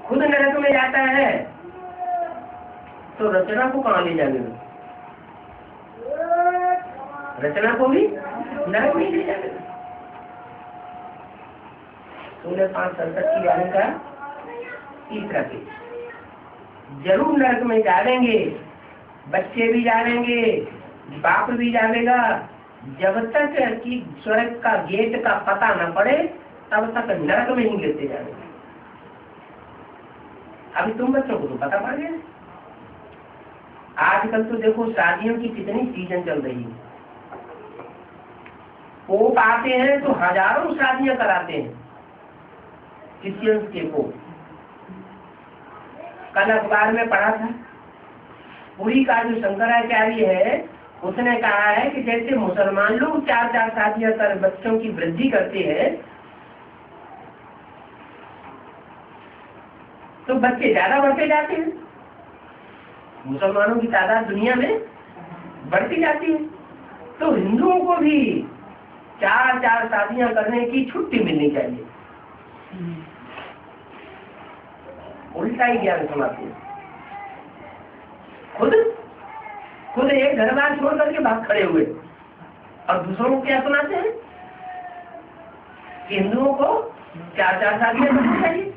Speaker 1: खुद नरक में जाता है तो रचना को कहाँ ले जाने? रचना को भी नरक में ले जाने। 16:5-67 की वाणी का तीसरा पेज। जरूर नरक में जाएंगे, बच्चे भी जाएंगे, बाप भी जाएगा। जब तक कि स्वर्ग का गेट का पता न पड़े तब तक नरक में ही गिरते जाएंगे। अभी तुम बच्चों को तो पता पड़ गया। आजकल तो देखो शादियों की कितनी सीजन चल रही है। पोप आते हैं तो हजारों शादियां कराते हैं क्रिश्चियंस के पोप। कल अखबार में पढ़ा था, पुरी का जो शंकराचार्य है उसने कहा है कि जैसे मुसलमान लोग 4-4 शादियां कर बच्चों की वृद्धि करते हैं तो बच्चे ज्यादा बढ़ते जाते हैं। मुसलमानों की तादाद दुनिया में बढ़ती जाती है, तो हिंदुओं को भी 4-4 शादियां करने की छुट्टी मिलनी चाहिए। उल्टा ही ज्ञान सुनाते हैं। खुद एक घरवार छोड़ करके भाग खड़े हुए और दूसरों को क्या सुनाते हैं कि हिंदुओं को 4-4 शादियां करनी चाहिए।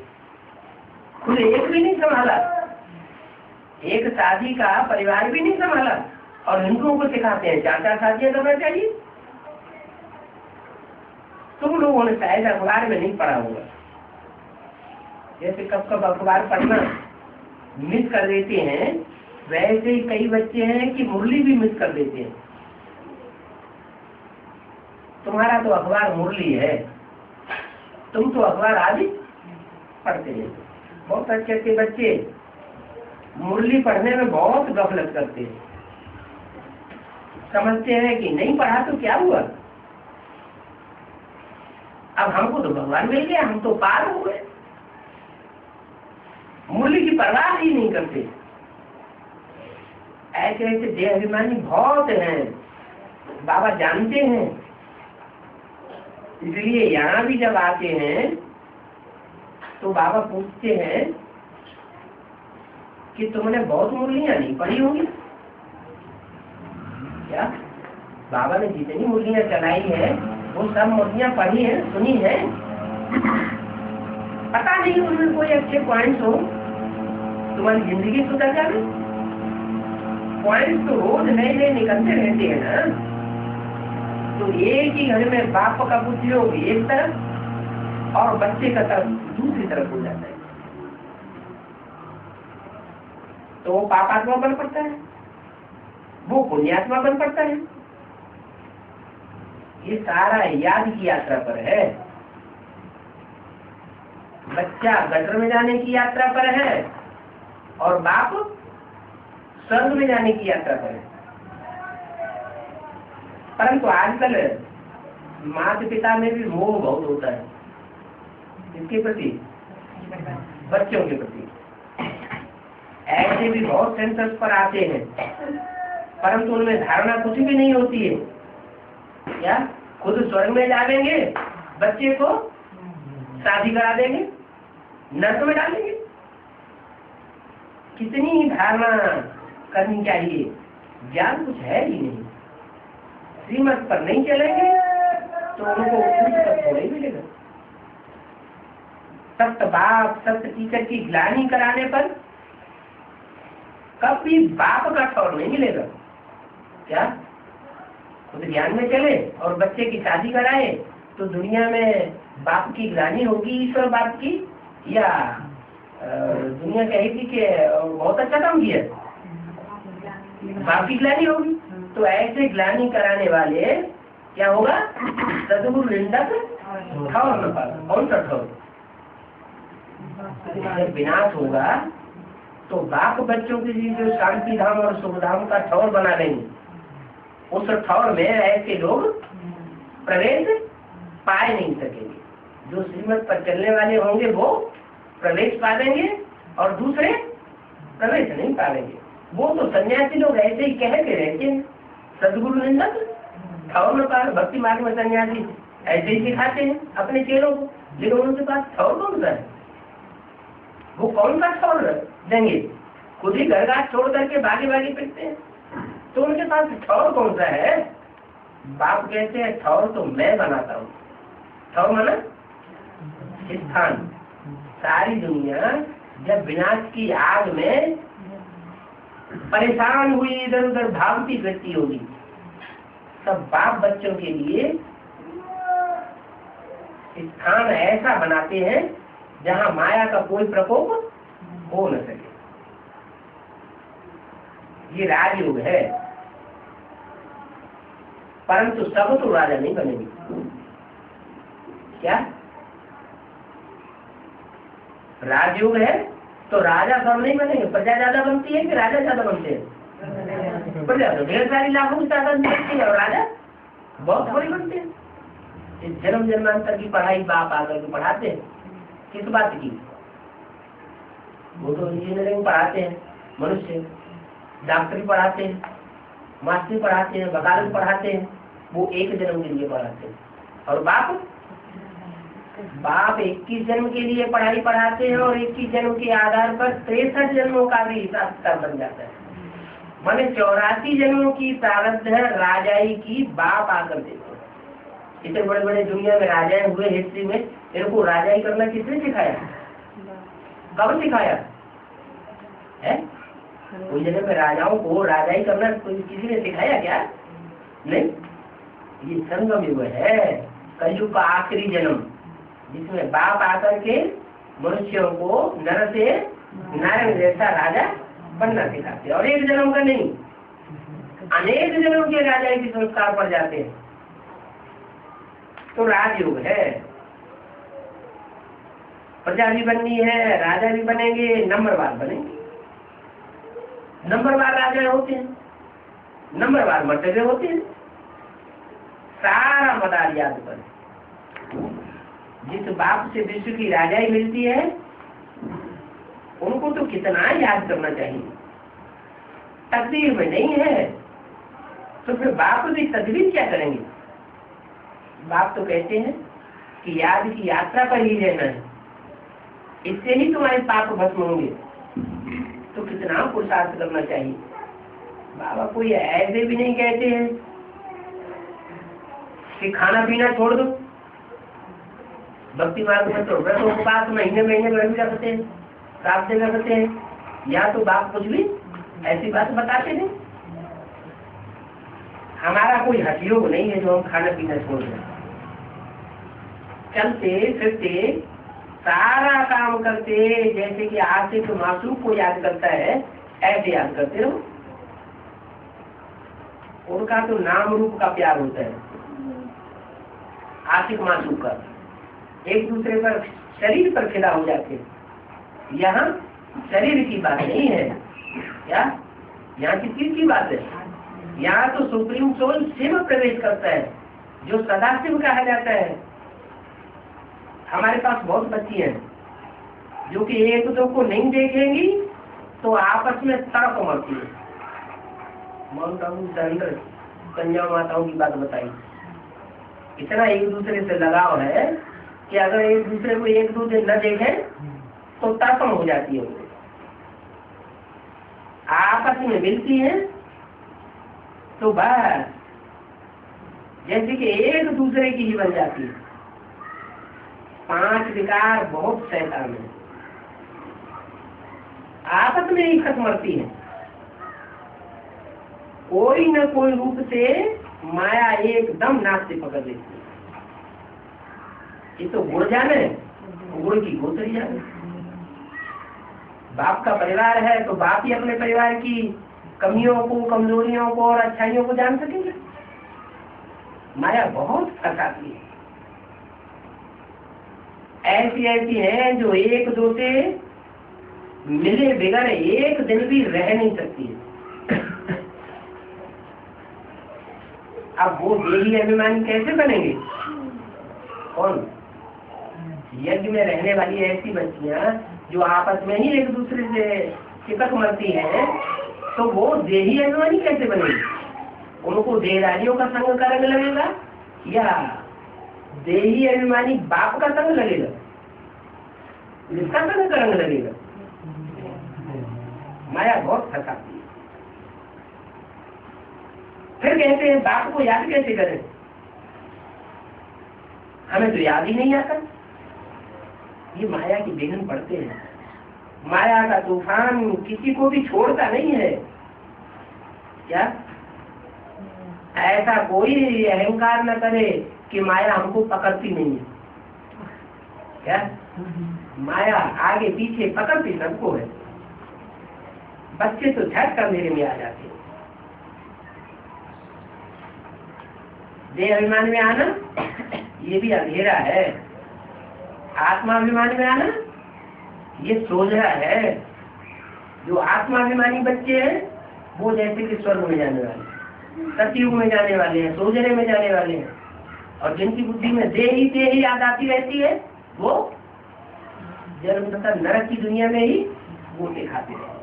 Speaker 1: खुद एक भी नहीं संभाला, एक शादी का परिवार भी नहीं संभाला और हिंदुओं को सिखाते हैं 4-4 शादियां करना चाहिए। तुम लोगों ने शायद अखबार में नहीं पढ़ा होगा, जैसे कब कब अखबार पढ़ना मिस कर देते हैं, वैसे ही कई बच्चे हैं कि मुरली भी मिस कर देते हैं। तुम्हारा तो अखबार मुरली है, तुम तो अखबार आदि पढ़ते हैं। बहुत अच्छे अच्छे बच्चे मुरली पढ़ने में बहुत गफलत करते हैं, समझते हैं कि नहीं पढ़ा तो क्या हुआ, अब हमको तो भगवान मिल गया, हम तो पार हो गए। मुरली की परवाह ही नहीं करते। ऐसे ऐसे देहाभिमानी बहुत हैं, बाबा जानते हैं। इसलिए यहाँ भी जब आते हैं तो बाबा पूछते हैं कि तुमने बहुत मुरलियां नहीं पढ़ी होंगी क्या? बाबा ने जितनी मुरलियां चलाई है वो सब मुरलियां पढ़ी है, सुनी है। पता नहीं उनमें कोई अच्छे पॉइंट्स हो, तुम्हारी जिंदगी सुधर जाए। पॉइंट्स तो रोज नए नए निकलते रहते हैं ना। तो एक ही घर में बाप का बुद्धियोग एक तरफ और बच्चे का तरफ दूसरी तरफ हो जाता है, तो वो पापात्मा बन पड़ता है, वो पुण्यात्मा बन पड़ता है। ये सारा याद की यात्रा पर है। बच्चा गटर में जाने की यात्रा पर है और बाप स्वर्ग में जाने की यात्रा पर है। परंतु आजकल माता पिता में भी मोह बहुत होता है, इसके प्रति, बच्चों के प्रति। ऐसे भी बहुत सेंसस पर आते हैं, परंतु उनमें धारणा कुछ भी नहीं होती है। क्या खुद स्वर्ग में डालेंगे, बच्चे को शादी करा देंगे, नर्क में डालेंगे? कितनी ही धारणा करनी चाहिए, ज्ञान कुछ है ही नहीं। श्रीमत पर नहीं चलेंगे तो उनको कुछ तक थोड़ा ही मिलेगा। सत्य बाप सत्य टीचर की ग्लानि कराने पर कभी बाप का ठौर नहीं मिलेगा। क्या खुद ज्ञान में चले और बच्चे की शादी कराए तो दुनिया में बाप की ग्लानि होगी, ईश्वर बाप की, या दुनिया कहेगी कि बहुत अच्छा काम किया, बाप की ग्लानि होगी। तो ऐसे ग्लानि कराने वाले क्या होगा? सदगुरु निंदक ठौर न पाए। कौन सा ठौर? जब विनाश होगा तो बाप बच्चों के लिए जो शांति धाम और सुख धाम का ठौर बना देंगे, उस ठौर में ऐसे लोग प्रवेश पाए नहीं सकेंगे। जो श्रीमत पर चलने वाले होंगे वो प्रवेश पाएंगे और दूसरे प्रवेश नहीं पाएंगे। वो तो सन्यासी लोग ऐसे ही कहते रहते हैं, सदगुरु निंदक ठौर न पाए। भक्ति मार्ग में सन्यासी ऐसे ही सिखाते हैं अपने चेलों को, लेकिन उनके पास ठौर कौन सा है? वो कौन सा ठौर देंगे? खुद ही घर घाट छोड़ करके भागे भागे फिरते हैं, तो उनके पास ठौर कौन सा है? बाप कहते हैं ठौर तो मैं बनाता हूँ। ठौर माना स्थान। सारी दुनिया जब विनाश की आग में परेशान हुई, इधर उधर भागती फिरती होगी, तब बाप बच्चों के लिए स्थान ऐसा बनाते हैं जहाँ माया का कोई प्रकोप हो न सके। ये राजयोग है, परंतु सब तो राजा नहीं बनेंगे। क्या राजयोग है तो राजा सब नहीं बनेंगे। प्रजा ज्यादा बनती है कि राजा ज्यादा बनते हैं? प्रजा तो ढेर सारी लाखों की तादाद बनती है और राजा बहुत थोड़ी बनते हैं। इस जन्म जन्मांतर की पढ़ाई बाप आकर के पढ़ाते हैं। किस बात की? वो तो इंजीनियरिंग पढ़ाते हैं, मनुष्य डॉक्टरी पढ़ाते हैं, मास्टरी पढ़ाते हैं, वकालत पढ़ाते हैं। वो एक जन्म के लिए पढ़ाते हैं। और बाप 21 जन्म के लिए पढ़ाई पढ़ाते हैं और 21 जन्म के आधार पर 63 जन्मों का भी हिसाब किताब बन जाता है। माने 84 जन्मों की प्रारब्ध है राजाई की, बाप आकर देते हैं। इतने बड़े बड़े दुनिया में राजाएं हुए हिस्ट्री में, इनको राजाई करना किसने सिखाया? कब सिखाया है? कोई जगह में राजाओं को राजाई करना कोई किसी ने सिखाया क्या? नहीं। ये संगम युग है, कलयुग का आखिरी जन्म, जिसमें बाप आकर के मनुष्यों को नर से नारायण जैसा राजा बनना सिखाते, और एक जन्म का नहीं, अनेक जन्म के राजा के संस्कार पर जाते हैं। तो राजयोग है, प्रजा भी बननी है, राजा भी बनेंगे, नंबरवार बनेंगे। नंबरवार राजा होते हैं, नंबरवार मर्तबे होते हैं। सारा मदार याद कर, जिस बाप से विश्व की राजाई मिलती है उनको तो कितना याद करना चाहिए। तकदीर में नहीं है तो फिर बाप भी तदबीर क्या करेंगे। बाप तो कहते हैं कि याद की यात्रा पर ही रहना है, इससे ही तुम्हारे पाप भस्म होंगे, तो कितना पुरुषार्थ करना चाहिए। बाबा कोई ऐसे भी नहीं कहते हैं कि खाना पीना छोड़ दो, भक्ति मार्ग में तो व्रत उपवास महीने महीने में भी करते हैं, प्राप्त करते हैं। या तो बाप कुछ भी ऐसी बात बताते नहीं। हमारा कोई हठयोग नहीं है जो हम खाना पीना छोड़ दें। चलते फिरते सारा काम करते, जैसे कि आशिक मासूम को याद करता है ऐसे याद करते रहो। उनका तो नाम रूप का प्यार होता है, आशिक मासूम का एक दूसरे पर शरीर पर खिला हो जाते। यहाँ शरीर की बात नहीं है, क्या यहाँ किस चीज की बात है। यहाँ तो सुप्रीम सोल शिव प्रवेश करता है, जो सदाशिव कहा जाता है। हमारे पास बहुत बच्ची हैं जो कि एक दो को नहीं देखेंगी तो आपस में तड़प मरती है। माउंट आबू अंदर कन्या माताओं की बात बताई, इतना एक दूसरे से लगाव है कि अगर एक दूसरे को एक दो दिन न देखे तो तड़पम हो जाती है। आपस में मिलती है तो बस जैसे कि एक दूसरे की ही बन जाती है। 5 विकार बहुत शैतान है, आपस में ही खत्म मरती है। कोई न कोई रूप से माया एकदम नाक से पकड़ लेती है। ये तो गुड़ जाने, गुड़ की गोतरी जाने। बाप का परिवार है तो बाप ही अपने परिवार की कमियों को, कमजोरियों को और अच्छाइयों को जान सकेंगे। माया बहुत फंसाती है। ऐसी ऐसी है जो एक दो से मिले बिगड़ एक दिन भी रह नहीं सकती है। अब वो देही अभिमानी कैसे बनेंगे? कौन? यज्ञ में रहने वाली ऐसी बच्चियां जो आपस में ही एक दूसरे से चिपक मरती हैं, तो वो देही अभिमानी कैसे बनेगी? उनको देहदारियों का संग का रंग लगेगा या देही अभिमानी बाप का संग लगेगा? जिसका संग का रंग लगेगा। माया बहुत फंसाती है। फिर कहते हैं बाप को याद कैसे करें? हमें तो याद ही नहीं आता। ये माया की विघ्न पड़ते हैं। माया का तूफान किसी को भी छोड़ता नहीं है। क्या ऐसा कोई अहंकार न करे कि माया हमको पकड़ती नहीं है। क्या माया आगे पीछे पकड़ती सबको है। बच्चे तो झट कर मेरे में आ जाते हैं। देह अभिमान में आना ये भी अंधेरा है, आत्माभिमान में आना ये सोझा है। जो आत्माभिमानी बच्चे हैं वो जैसे कि स्वर्ग में जाने वाले, सतयुग में जाने वाले हैं, सोजने में जाने वाले हैं। और जिनकी बुद्धि में देह ही याद आती रहती है वो जन्म तथा नरक की दुनिया में ही गोते खाते हैं।